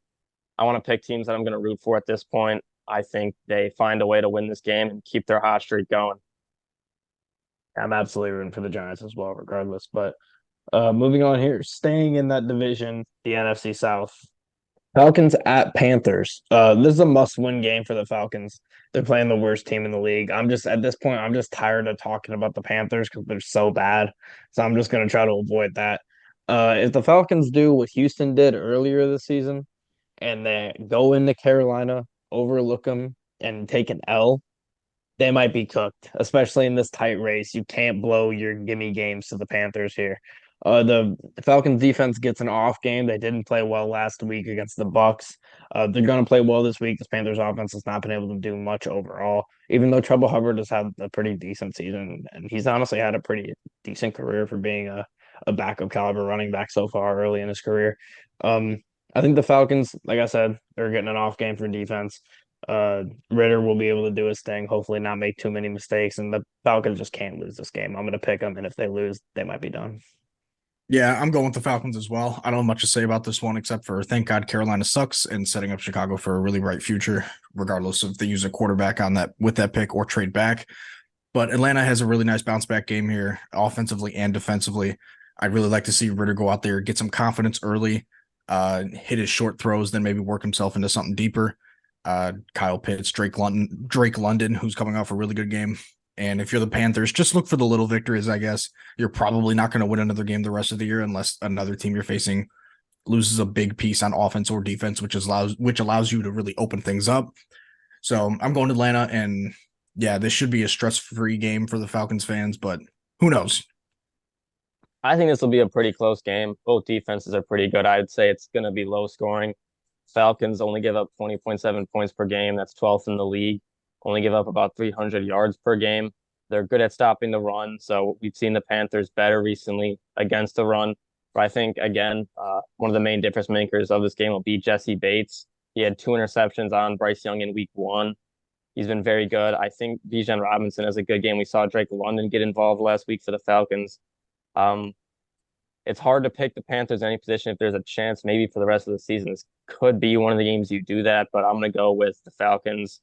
I want to pick teams that I'm gonna root for at this point. I think they find a way to win this game and keep their hot streak going. I'm absolutely rooting for the Giants as well, regardless. But moving on here, staying in that division, the NFC South. Falcons at Panthers. This is a must-win game for the Falcons. They're playing the worst team in the league. I'm just at this point, I'm just tired of talking about the Panthers because they're so bad. So I'm just gonna try to avoid that. If the Falcons do what Houston did earlier this season and they go into Carolina, overlook them, and take an L, they might be cooked, especially in this tight race. You can't blow your gimme games to the Panthers here. The Falcons defense gets an off game. They didn't play well last week against the Bucks. They're going to play well this week. This Panthers offense has not been able to do much overall, even though Trouble Hubbard has had a pretty decent season, and he's honestly had a pretty decent career for being a backup caliber running back so far early in his career. I think the Falcons, like I said, they're getting an off game for defense. Ritter will be able to do his thing, hopefully not make too many mistakes, and the Falcons just can't lose this game. I'm going to pick them, and if they lose, they might be done. Yeah, I'm going with the Falcons as well. I don't have much to say about this one except for thank God Carolina sucks and setting up Chicago for a really bright future, regardless if they use a quarterback on that with that pick or trade back. But Atlanta has a really nice bounce back game here, offensively and defensively. I'd really like to see Ritter go out there, get some confidence early, hit his short throws, then maybe work himself into something deeper. Kyle Pitts, Drake London, who's coming off a really good game. And if you're the Panthers, just look for the little victories, I guess. You're probably not going to win another game the rest of the year unless another team you're facing loses a big piece on offense or defense, which allows you to really open things up. So I'm going to Atlanta, and yeah, this should be a stress-free game for the Falcons fans, but who knows? I think this will be a pretty close game. Both defenses are pretty good. I'd say it's going to be low scoring. Falcons only give up 20.7 points per game. That's 12th in the league. Only give up about 300 yards per game. They're good at stopping the run. So we've seen the Panthers better recently against the run. But I think, again, one of the main difference makers of this game will be Jesse Bates. He had 2 interceptions on Bryce Young in week one. He's been very good. I think Bijan Robinson has a good game. We saw Drake London get involved last week for the Falcons. Um, it's hard to pick the Panthers in any position if there's a chance maybe for the rest of the season. This could be one of the games you do that, but I'm going to go with the Falcons.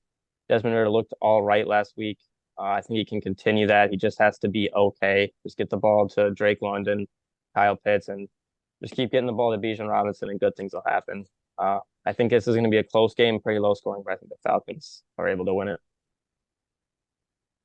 Desmond Ridder looked all right last week. I think he can continue that. He just has to be okay. Just get the ball to Drake London, Kyle Pitts, and just keep getting the ball to Bijan Robinson, and good things will happen. I think this is going to be a close game, pretty low scoring, but I think the Falcons are able to win it.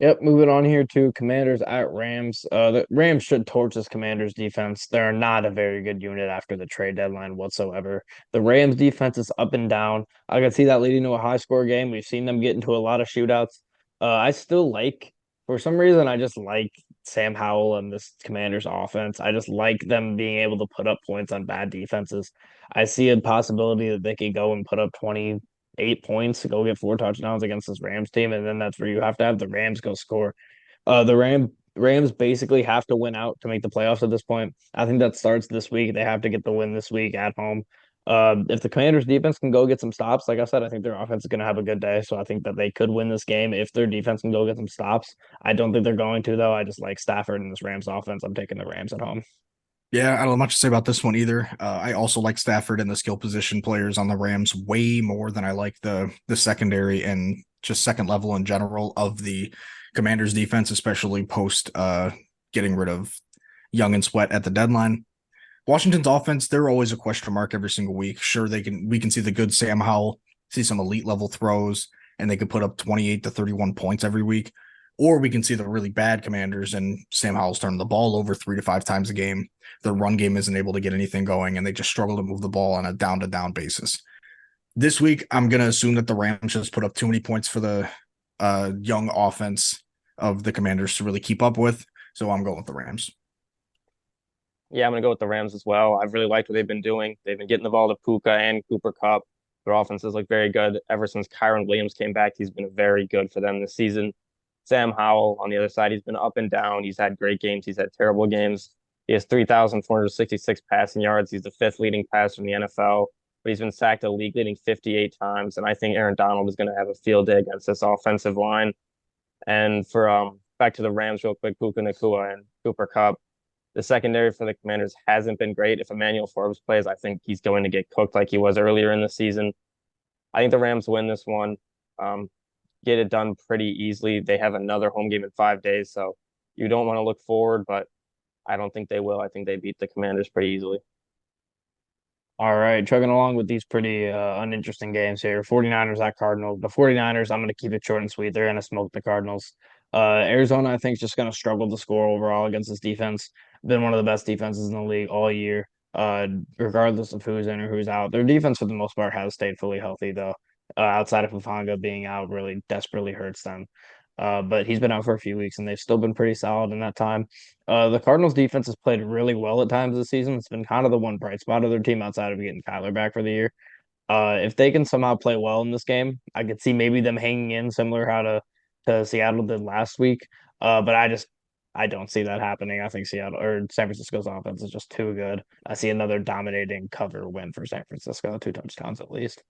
Yep, moving on here to Commanders at Rams. The Rams should torch this Commanders defense. They're not a very good unit after the trade deadline whatsoever. The Rams defense is up and down. I can see that leading to a high score game. We've seen them get into a lot of shootouts. I still like, for some reason, I just like Sam Howell and this Commanders offense. I just like them being able to put up points on bad defenses. I see a possibility that they could go and put up 28 points to go get 4 touchdowns against this Rams team, and then that's where you have to have the Rams go score. The Rams basically have to win out to make the playoffs at this point. I think that starts this week. They have to get the win this week at home. If the Commanders defense can go get some stops, like I said, I think their offense is going to have a good day. So I think that they could win this game if their defense can go get some stops. I don't think they're going to, though. I just like Stafford and this Rams offense. I'm taking the Rams at home. Yeah, I don't have much to say about this one either. I also like Stafford and the skill position players on the Rams way more than I like the secondary and just second level in general of the Commanders defense, especially post getting rid of Young and Sweat at the deadline. Washington's offense, they're always a question mark every single week. Sure, we can see the good Sam Howell, see some elite level throws, and they could put up 28 to 31 points every week. Or we can see the really bad Commanders and Sam Howell's turning the ball over 3 to 5 times a game. Their run game isn't able to get anything going, and they just struggle to move the ball on a down-to-down basis. This week, I'm going to assume that the Rams just put up too many points for the young offense of the Commanders to really keep up with, so I'm going with the Rams. Yeah, I'm going to go with the Rams as well. I've really liked what they've been doing. They've been getting the ball to Puka and Cooper Kupp. Their offenses look very good. Ever since Kyron Williams came back, he's been very good for them this season. Sam Howell on the other side, he's been up and down. He's had great games. He's had terrible games. He has 3,466 passing yards. He's the fifth leading passer in the NFL, but he's been sacked a league leading 58 times. And I think Aaron Donald is going to have a field day against this offensive line. And for back to the Rams real quick, Puka Nacua and Cooper Kupp. The secondary for the Commanders hasn't been great. If Emmanuel Forbes plays, I think he's going to get cooked like he was earlier in the season. I think the Rams win this one, get it done pretty easily. They have another home game in 5 days, so you don't want to look forward, but I don't think they will. I think they beat the Commanders pretty easily. All right, chugging along with these pretty uninteresting games here. 49ers at Cardinals. The 49ers, I'm going to keep it short and sweet. They're going to smoke the Cardinals. Arizona, I think, is just going to struggle to score overall against this defense. Been one of the best defenses in the league all year, regardless of who's in or who's out. Their defense, for the most part, has stayed fully healthy, though. Outside of Hufanga being out, really desperately hurts them. But he's been out for a few weeks, and they've still been pretty solid in that time. The Cardinals defense has played really well at times this season. It's been kind of the one bright spot of their team outside of getting Kyler back for the year. If they can somehow play well in this game, I could see maybe them hanging in similar how to Seattle did last week. But I don't see that happening. I think Seattle or San Francisco's offense is just too good. I see another dominating cover win for San Francisco, 2 touchdowns at least.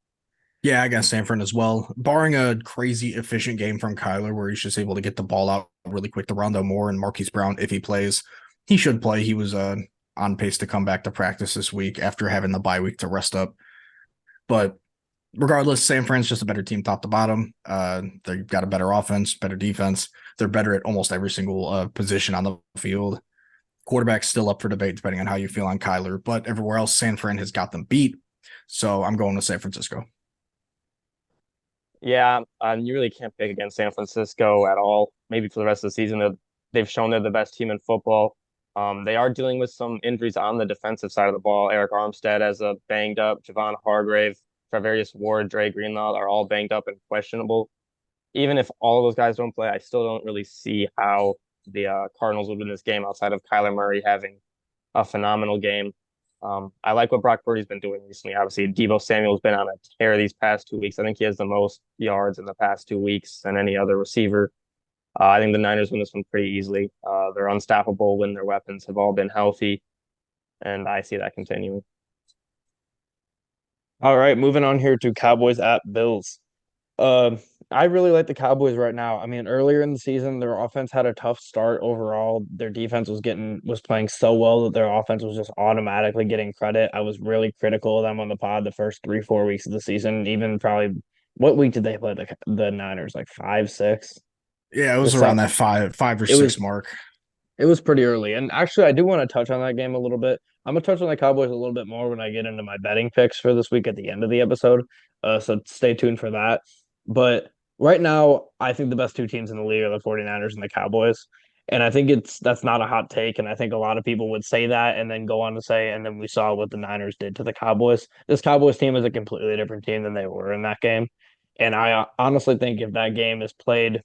Yeah, I got Sanford as well. Barring a crazy efficient game from Kyler where he's just able to get the ball out really quick to Rondo Moore and Marquise Brown, if he plays, he should play. He was on pace to come back to practice this week after having the bye week to rest up. But regardless, San Fran's just a better team top to bottom. They've got a better offense, better defense. They're better at almost every single position on the field. Quarterback's still up for debate depending on how you feel on Kyler, but everywhere else, San Fran has got them beat. So I'm going with San Francisco. Yeah, you really can't pick against San Francisco at all. Maybe for the rest of the season, they've shown they're the best team in football. They are dealing with some injuries on the defensive side of the ball. Eric Armstead has a banged up. Javon Hargrave, Travarius Ward, Dre Greenlaw are all banged up and questionable. Even if all of those guys don't play, I still don't really see how the Cardinals would win this game outside of Kyler Murray having a phenomenal game. I like what Brock Purdy's been doing recently. Obviously, Deebo Samuel's been on a tear these past 2 weeks. I think he has the most yards in the past 2 weeks than any other receiver. I think the Niners win this one pretty easily. They're unstoppable when their weapons have all been healthy, and I see that continuing. All right, moving on here to Cowboys at Bills. Uh, I really like the Cowboys right now. I mean, earlier in the season, their offense had a tough start overall. Their defense was playing so well that their offense was just automatically getting credit. I was really critical of them on the pod the first 3, 4 weeks of the season. Even probably what week did they play the Niners? Like 5, 6. Yeah, it was This around up. that five or It six was mark. it was pretty early. And actually, I do want to touch on that game a little bit. I'm gonna touch on the Cowboys a little bit more when I get into my betting picks for this week at the end of the episode. So stay tuned for that. But right now, I think the best two teams in the league are the 49ers and the Cowboys. And I think that's not a hot take. And I think a lot of people would say that and then go on to say, and then we saw what the Niners did to the Cowboys. This Cowboys team is a completely different team than they were in that game. And I honestly think if that game is played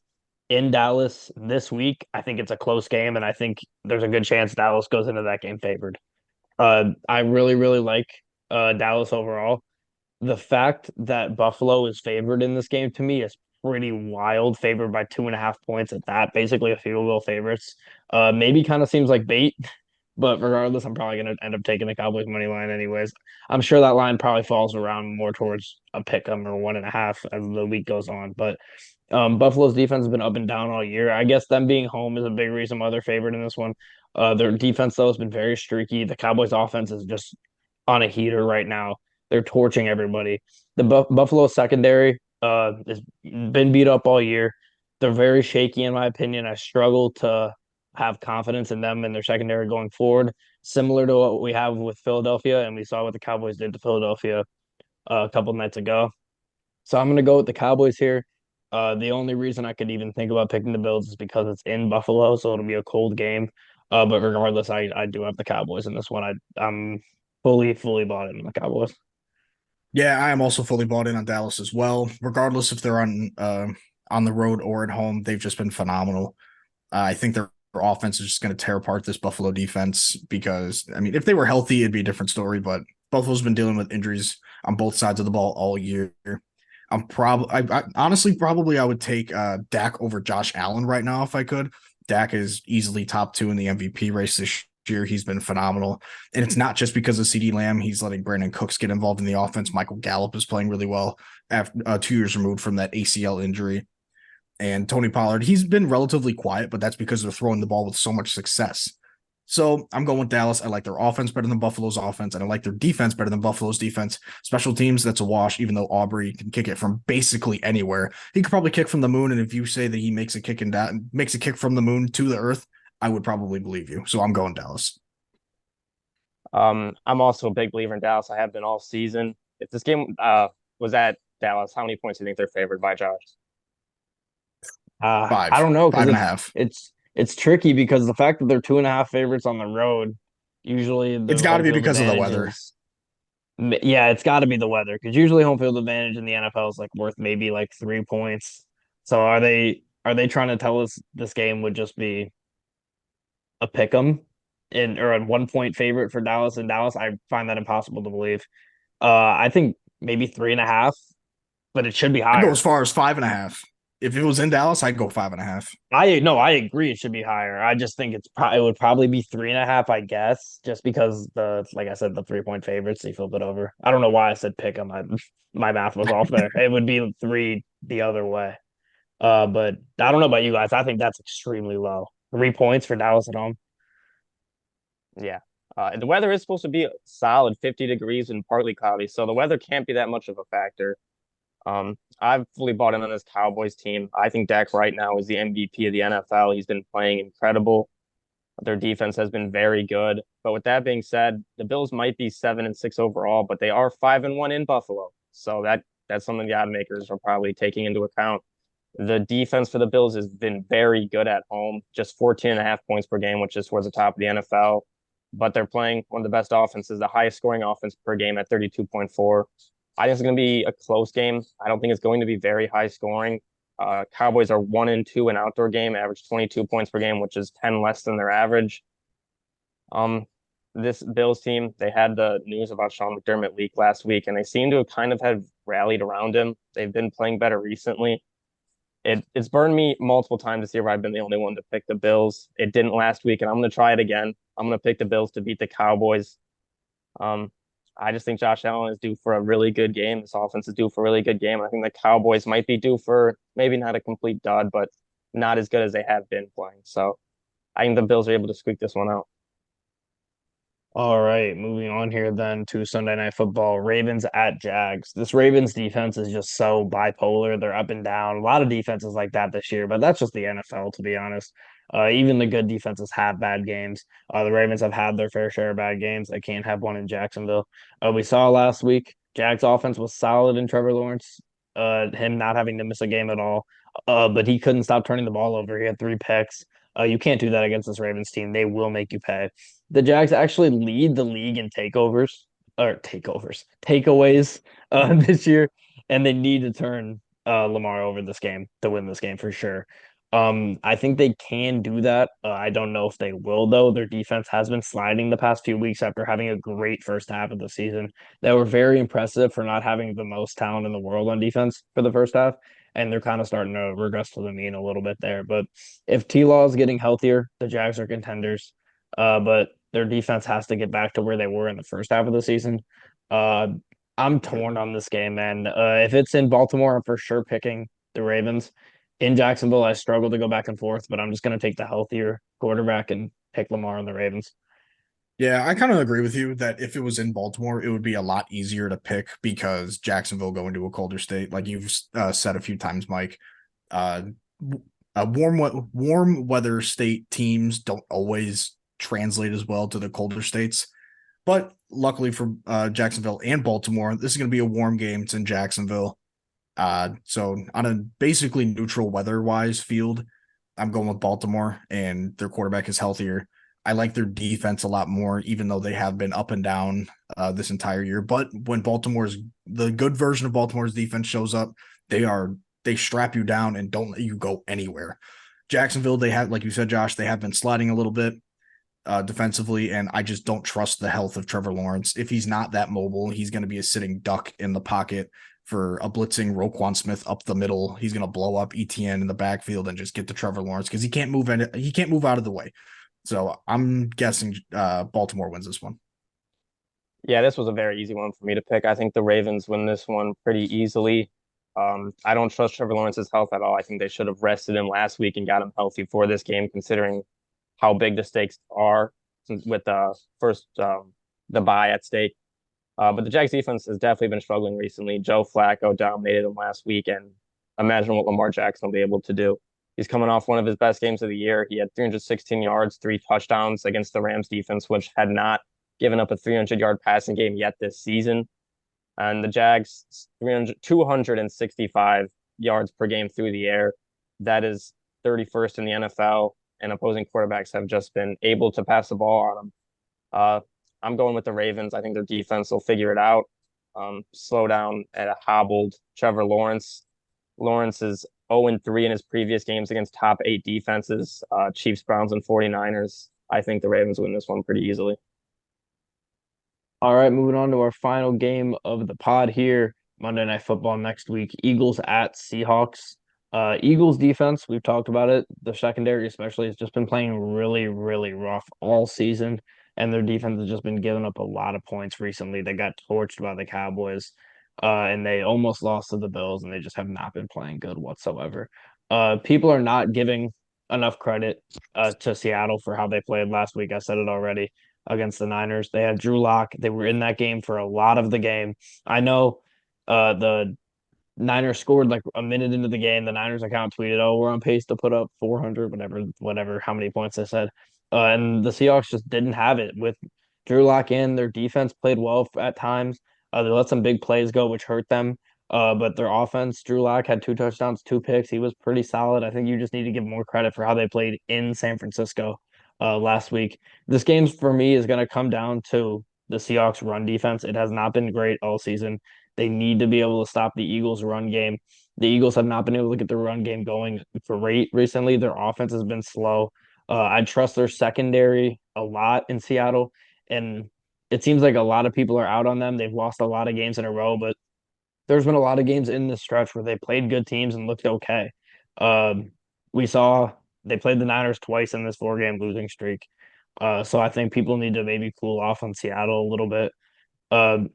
in Dallas this week, I think it's a close game, and I think there's a good chance Dallas goes into that game favored. I really, really like Dallas overall. The fact that Buffalo is favored in this game to me is pretty wild, favored by 2.5 points at that, basically a field goal favorites. Maybe kind of seems like bait, but regardless, I'm probably going to end up taking the Cowboys money line anyways. I'm sure that line probably falls around more towards a pick 'em or 1.5 as the week goes on. But Buffalo's defense has been up and down all year. I guess them being home is a big reason why they're favored in this one. Their defense, though, has been very streaky. The Cowboys' offense is just on a heater right now. They're torching everybody. The Buffalo secondary has been beat up all year. They're very shaky, in my opinion. I struggle to have confidence in them and their secondary going forward, similar to what we have with Philadelphia, and we saw what the Cowboys did to Philadelphia a couple nights ago. So I'm going to go with the Cowboys here. The only reason I could even think about picking the Bills is because it's in Buffalo, so it'll be a cold game. But regardless, I do have the Cowboys in this one. I'm fully bought in the Cowboys. Yeah, I am also fully bought in on Dallas as well. Regardless if they're on the road or at home, they've just been phenomenal. I think their offense is just going to tear apart this Buffalo defense because I mean, if they were healthy, it'd be a different story. But Buffalo's been dealing with injuries on both sides of the ball all year. I honestly probably I would take Dak over Josh Allen right now if I could. Dak is easily top 2 in the MVP race this year. He's been phenomenal. And it's not just because of CeeDee Lamb. He's letting Brandon Cooks get involved in the offense. Michael Gallup is playing really well after 2 years removed from that ACL injury. And Tony Pollard, he's been relatively quiet, but that's because they're throwing the ball with so much success. So I'm going with Dallas. I like their offense better than Buffalo's offense, and I like their defense better than Buffalo's defense. Special teams, that's a wash, even though Aubrey can kick it from basically anywhere. He could probably kick from the moon, and if you say that he makes a kick from the moon to the earth, I would probably believe you. So I'm going Dallas. I'm also a big believer in Dallas. I have been all season. If this game was at Dallas, how many points do you think they're favored by, Josh? I don't know Five because and a half. it's tricky because the fact that they're 2.5 favorites on the road, usually It's the got to home be field because of the advantage weather. is yeah, it's got to be the weather because usually home field advantage in the NFL is like worth maybe like 3 points. So are they trying to tell us this game would just be a pick 'em in or a 1 point favorite for Dallas and Dallas? I find that impossible to believe. I think maybe 3.5, but it should be I'd go higher. as far as 5.5. If it was in Dallas, I'd go 5.5. I no, I agree it should be higher. I just think it would probably be 3.5, I guess, just because like I said, the 3 point favorites, they flip it over. I don't know why I said pick 'em. My math was off there. It would be three the other way. But I don't know about you guys. I think that's extremely low. 3 points for Dallas at home. Yeah. And the weather is supposed to be solid 50 degrees and partly cloudy, so the weather can't be that much of a factor. I've fully bought in on this Cowboys team. I think Dak right now is the MVP of the NFL. He's been playing incredible. Their defense has been very good. But with that being said, the Bills might be 7-6 overall, but they are 5-1 in Buffalo. So that's something the odd makers are probably taking into account. The defense for the Bills has been very good at home, just 14.5 points per game, which is towards the top of the NFL. But they're playing one of the best offenses, the highest scoring offense per game at 32.4. I think it's going to be a close game. I don't think it's going to be very high scoring. Cowboys are 1-2 in outdoor game, average 22 points per game, which is 10 less than their average. Um, this Bills team, they had the news about Sean McDermott leak last week, and they seem to have kind of have rallied around him. They've been playing better recently. It's burned me multiple times this year where I've been the only one to pick the Bills. It didn't last week, and I'm going to try it again. I'm going to pick the Bills to beat the Cowboys. Um, I just think Josh Allen is due for a really good game. This offense is due for a really good game. I think the Cowboys might be due for maybe not a complete dud, but not as good as they have been playing. So I think the Bills are able to squeak this one out. All right, moving on here then to Sunday Night Football. Ravens at Jags. This Ravens defense is just so bipolar. They're up and down. A lot of defenses like that this year, but that's just the NFL, to be honest. Even the good defenses have bad games. The Ravens have had their fair share of bad games. They can't have one in Jacksonville. We saw last week, Jags offense was solid in Trevor Lawrence, him not having to miss a game at all. But he couldn't stop turning the ball over. He had 3 picks. You can't do that against this Ravens team. They will make you pay. The Jags actually lead the league in takeaways this year, and they need to turn Lamar over this game to win this game for sure. I think they can do that. I don't know if they will though. Their defense has been sliding the past few weeks after having a great first half of the season. They were very impressive for not having the most talent in the world on defense for the first half, and they're kind of starting to regress to the mean a little bit there. But if T Law is getting healthier, the Jags are contenders. But their defense has to get back to where they were in the first half of the season. Uh, I'm torn on this game, man. If it's in Baltimore, I'm for sure picking the Ravens. In Jacksonville, I struggle to go back and forth, but I'm just going to take the healthier quarterback and pick Lamar on the Ravens. Yeah, I kind of agree with you that if it was in Baltimore, it would be a lot easier to pick because Jacksonville going to a colder state, like you've said a few times, Mike. Uh, warm weather state teams don't always translate as well to the colder states, but luckily for Jacksonville and Baltimore, this is going to be a warm game. It's in Jacksonville, so on a basically neutral weather-wise field, I'm going with Baltimore, and their quarterback is healthier. I like their defense a lot more, even though they have been up and down this entire year. But when the good version of Baltimore's defense shows up, they strap you down and don't let you go anywhere. Jacksonville, they have, like you said, Josh, they have been sliding a little bit defensively, and I just don't trust the health of Trevor Lawrence. If he's not that mobile, he's going to be a sitting duck in the pocket for a blitzing Roquan Smith up the middle. He's going to blow up ETN in the backfield and just get to Trevor Lawrence because he can't move out of the way. So I'm guessing Baltimore wins this one. Yeah, this was a very easy one for me to pick. I think the Ravens win this one pretty easily. I don't trust Trevor Lawrence's health at all. I think they should have rested him last week and got him healthy for this game, considering how big the stakes are with the bye at stake. But the Jags defense has definitely been struggling recently. Joe Flacco dominated them last week, and imagine what Lamar Jackson will be able to do. He's coming off one of his best games of the year. He had 316 yards, 3 touchdowns against the Rams defense, which had not given up a 300-yard passing game yet this season. And the Jags, 265 yards per game through the air. That is 31st in the NFL, and opposing quarterbacks have just been able to pass the ball on them. I'm going with the Ravens. I think their defense will figure it out. Slow down at a hobbled Trevor Lawrence. Lawrence is 0-3 in his previous games against top 8 defenses, Chiefs, Browns, and 49ers. I think the Ravens win this one pretty easily. All right, moving on to our final game of the pod here. Monday Night Football next week. Eagles at Seahawks. Eagles defense, we've talked about it. The secondary especially has just been playing really, really rough all season. And their defense has just been giving up a lot of points recently. They got torched by the Cowboys. And they almost lost to the Bills, and they just have not been playing good whatsoever. People are not giving enough credit to Seattle for how they played last week. I said it already against the Niners. They had Drew Lock. They were in that game for a lot of the game. I know the Niners scored like a minute into the game. The Niners account tweeted, "Oh, we're on pace to put up 400, whatever, how many points they said." And the Seahawks just didn't have it with Drew Lock in. Their defense played well at times. They let some big plays go, which hurt them. But their offense, Drew Lock had 2 touchdowns, 2 picks. He was pretty solid. I think you just need to give more credit for how they played in San Francisco last week. This game for me is going to come down to the Seahawks run defense. It has not been great all season. They need to be able to stop the Eagles' run game. The Eagles have not been able to get the run game going great recently. Their offense has been slow. I trust their secondary a lot in Seattle, and it seems like a lot of people are out on them. They've lost a lot of games in a row, but there's been a lot of games in this stretch where they played good teams and looked okay. We saw they played the Niners twice in this 4-game losing streak. So I think people need to maybe cool off on Seattle a little bit. Uh,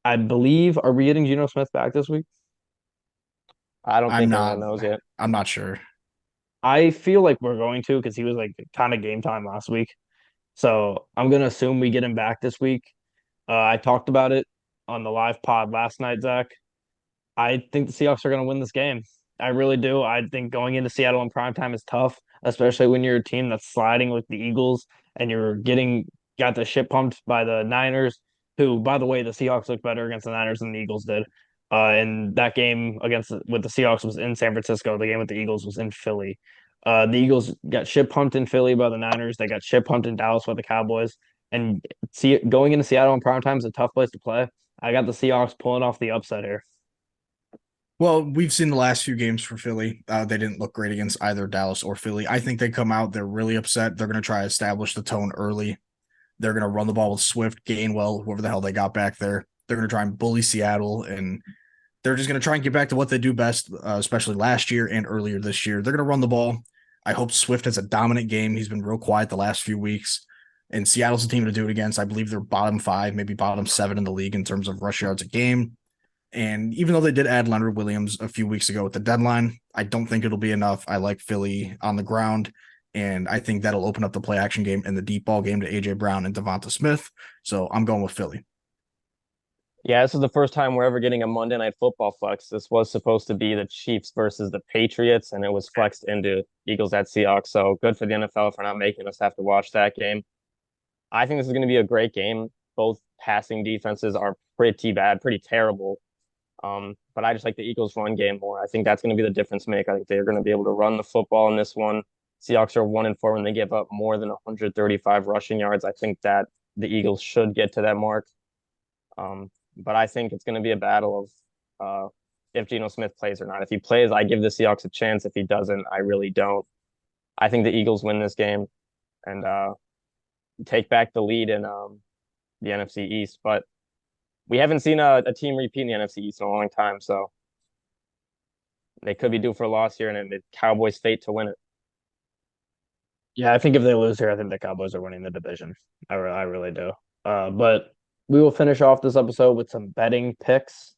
I believe, are we getting Geno Smith back this week? I don't I'm think not anyone knows yet. I'm not sure. I feel like we're going to because he was like kind of game time last week. So I'm gonna assume we get him back this week. I talked about it on the live pod last night, Zach. I think the Seahawks are gonna win this game. I really do. I think going into Seattle in prime time is tough, especially when you're a team that's sliding with the Eagles and you're getting got the shit pumped by the Niners, who, by the way, the Seahawks looked better against the Niners than the Eagles did. And that game against with the Seahawks was in San Francisco. The game with the Eagles was in Philly. The Eagles got shit pumped in Philly by the Niners. They got shit pumped in Dallas by the Cowboys. And see, going into Seattle in prime time is a tough place to play. I got the Seahawks pulling off the upset here. Well, we've seen the last few games for Philly. They didn't look great against either Dallas or Philly. I think they come out, they're really upset. They're going to try to establish the tone early. They're going to run the ball with Swift, Gainwell, whoever the hell they got back there. They're going to try and bully Seattle, and they're just going to try and get back to what they do best, especially last year and earlier this year. They're going to run the ball. I hope Swift has a dominant game. He's been real quiet the last few weeks, and Seattle's a team to do it against. I believe they're bottom 5, maybe bottom 7 in the league in terms of rush yards a game. And even though they did add Leonard Williams a few weeks ago at the deadline, I don't think it'll be enough. I like Philly on the ground, and I think that'll open up the play action game and the deep ball game to A.J. Brown and Devonta Smith. So I'm going with Philly. Yeah, this is the first time we're ever getting a Monday Night Football flex. This was supposed to be the Chiefs versus the Patriots, and it was flexed into Eagles at Seahawks. So good for the NFL for not making us have to watch that game. I think this is going to be a great game. Both passing defenses are pretty bad, pretty terrible. But I just like the Eagles run game more. I think that's going to be the difference maker. I think they're going to be able to run the football in this one. Seahawks are 1-4 when they give up more than 135 rushing yards. I think that the Eagles should get to that mark. But I think it's going to be a battle of if Geno Smith plays or not. If he plays, I give the Seahawks a chance. If he doesn't, I really don't. I think the Eagles win this game and take back the lead in the NFC East. But we haven't seen a team repeat in the NFC East in a long time, so they could be due for a loss here, and the Cowboys' fate to win it. Yeah, I think if they lose here, I think the Cowboys are winning the division. I really do. But we will finish off this episode with some betting picks.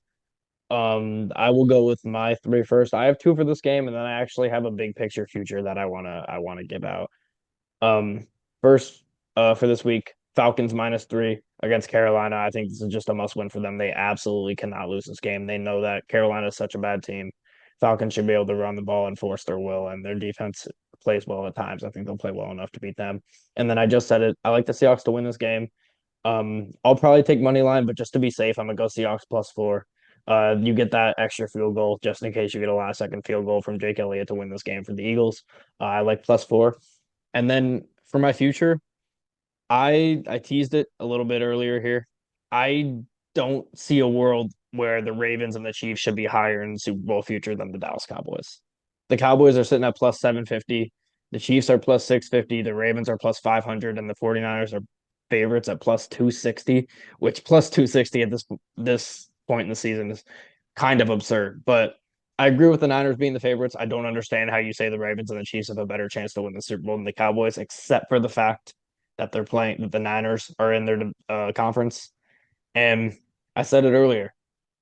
I will go with my three first. I have two for this game, and then I actually have a big picture future that I wanna give out. First, for this week, Falcons -3 against Carolina. I think this is just a must win for them. They absolutely cannot lose this game. They know that Carolina is such a bad team. Falcons should be able to run the ball and force their will, and their defense plays well at times. I think they'll play well enough to beat them. And then I just said it. I like the Seahawks to win this game. I'll probably take money line, but just to be safe, I'm gonna go Seahawks +4. You get that extra field goal just in case you get a last second field goal from Jake Elliott to win this game for the Eagles. I like +4. And then for my future, I teased it a little bit earlier here. I don't see a world where the Ravens and the Chiefs should be higher in the Super Bowl future than the Dallas Cowboys. The Cowboys are sitting at +750. The Chiefs are +650. The Ravens are +500, and the 49ers are favorites at +260, which +260 at this point in the season is kind of absurd. But I agree with the Niners being the favorites. I don't understand how you say the Ravens and the Chiefs have a better chance to win the Super Bowl than the Cowboys, except for the fact that they're playing that the Niners are in their conference. And I said it earlier,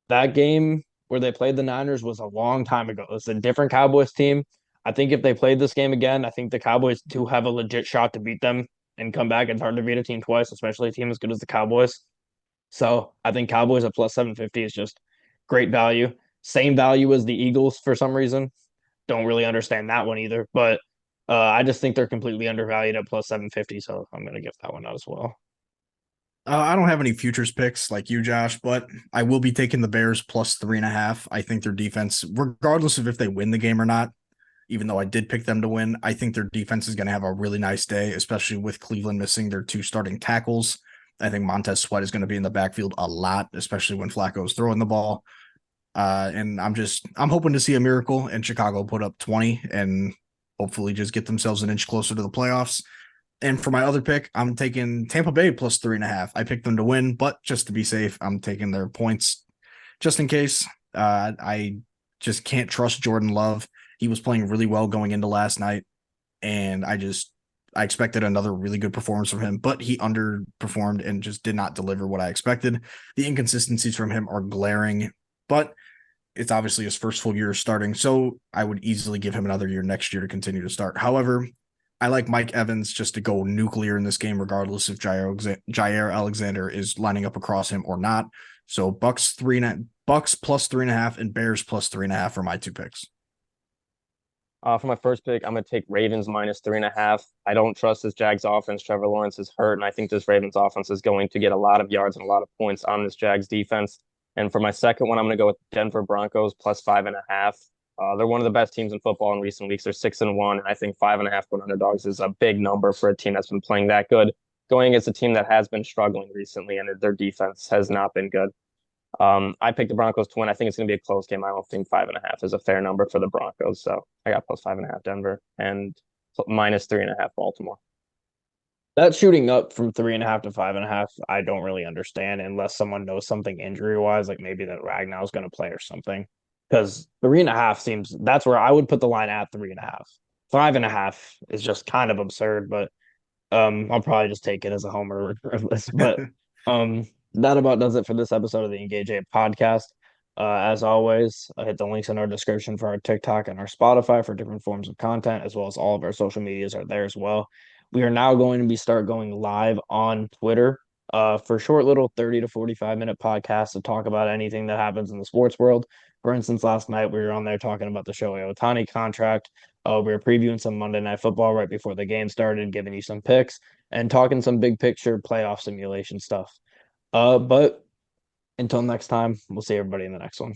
that game where they played the Niners was a long time ago. It was a different Cowboys team. I think if they played this game again, I think the Cowboys do have a legit shot to beat them and come back. It's hard to beat a team twice, especially a team as good as the Cowboys. So I think Cowboys at +750 is just great value. Same value as the Eagles for some reason. Don't really understand that one either. But I just think they're completely undervalued at +750. So I'm going to give that one out as well. I don't have any futures picks like you, Josh, but I will be taking the Bears +3.5. I think their defense, regardless of if they win the game or not, even though I did pick them to win, I think their defense is going to have a really nice day, especially with Cleveland missing their two starting tackles. I think Montez Sweat is going to be in the backfield a lot, especially when Flacco is throwing the ball. And I'm hoping to see a miracle and Chicago put up 20 and hopefully just get themselves an inch closer to the playoffs. And for my other pick, I'm taking Tampa Bay +3.5. I picked them to win, but just to be safe, I'm taking their points just in case. I just can't trust Jordan Love. He was playing really well going into last night, and I expected another really good performance from him, but he underperformed and just did not deliver what I expected. The inconsistencies from him are glaring, but it's obviously his first full year starting, so I would easily give him another year next year to continue to start. However, I like Mike Evans just to go nuclear in this game, regardless if Jair Alexander is lining up across him or not. So Bucks plus 3.5 and Bears plus 3.5 for my two picks. For my first pick, I'm going to take Ravens minus 3.5. I don't trust this Jags offense. Trevor Lawrence is hurt, and I think this Ravens offense is going to get a lot of yards and a lot of points on this Jags defense. And for my second one, I'm going to go with Denver Broncos plus 5.5. They're one of the best teams in football in recent weeks. They're 6-1, and I think 5.5 point underdogs is a big number for a team that's been playing that good, going against a team that has been struggling recently, and their defense has not been good. I picked the Broncos to win. I think it's going to be a close game. I don't think 5.5 is a fair number for the Broncos. So I got plus 5.5 Denver and minus 3.5 Baltimore. That shooting up from 3.5 to 5.5, I don't really understand unless someone knows something injury wise, like maybe that Ragnow's going to play or something. Because 3.5 seems that's where I would put the line at 3.5. 5.5 is just kind of absurd, but I'll probably just take it as a homer regardless. But that about does it for this episode of the Engage 8 podcast. As always, I hit the links in our description for our TikTok and our Spotify for different forms of content, as well as all of our social medias are there as well. We are now going to start going live on Twitter for short little 30 to 45-minute podcasts to talk about anything that happens in the sports world. For instance, last night we were on there talking about the Shohei Ohtani contract. We were previewing some Monday Night Football right before the game started, giving you some picks and talking some big picture playoff simulation stuff. But until next time, we'll see everybody in the next one.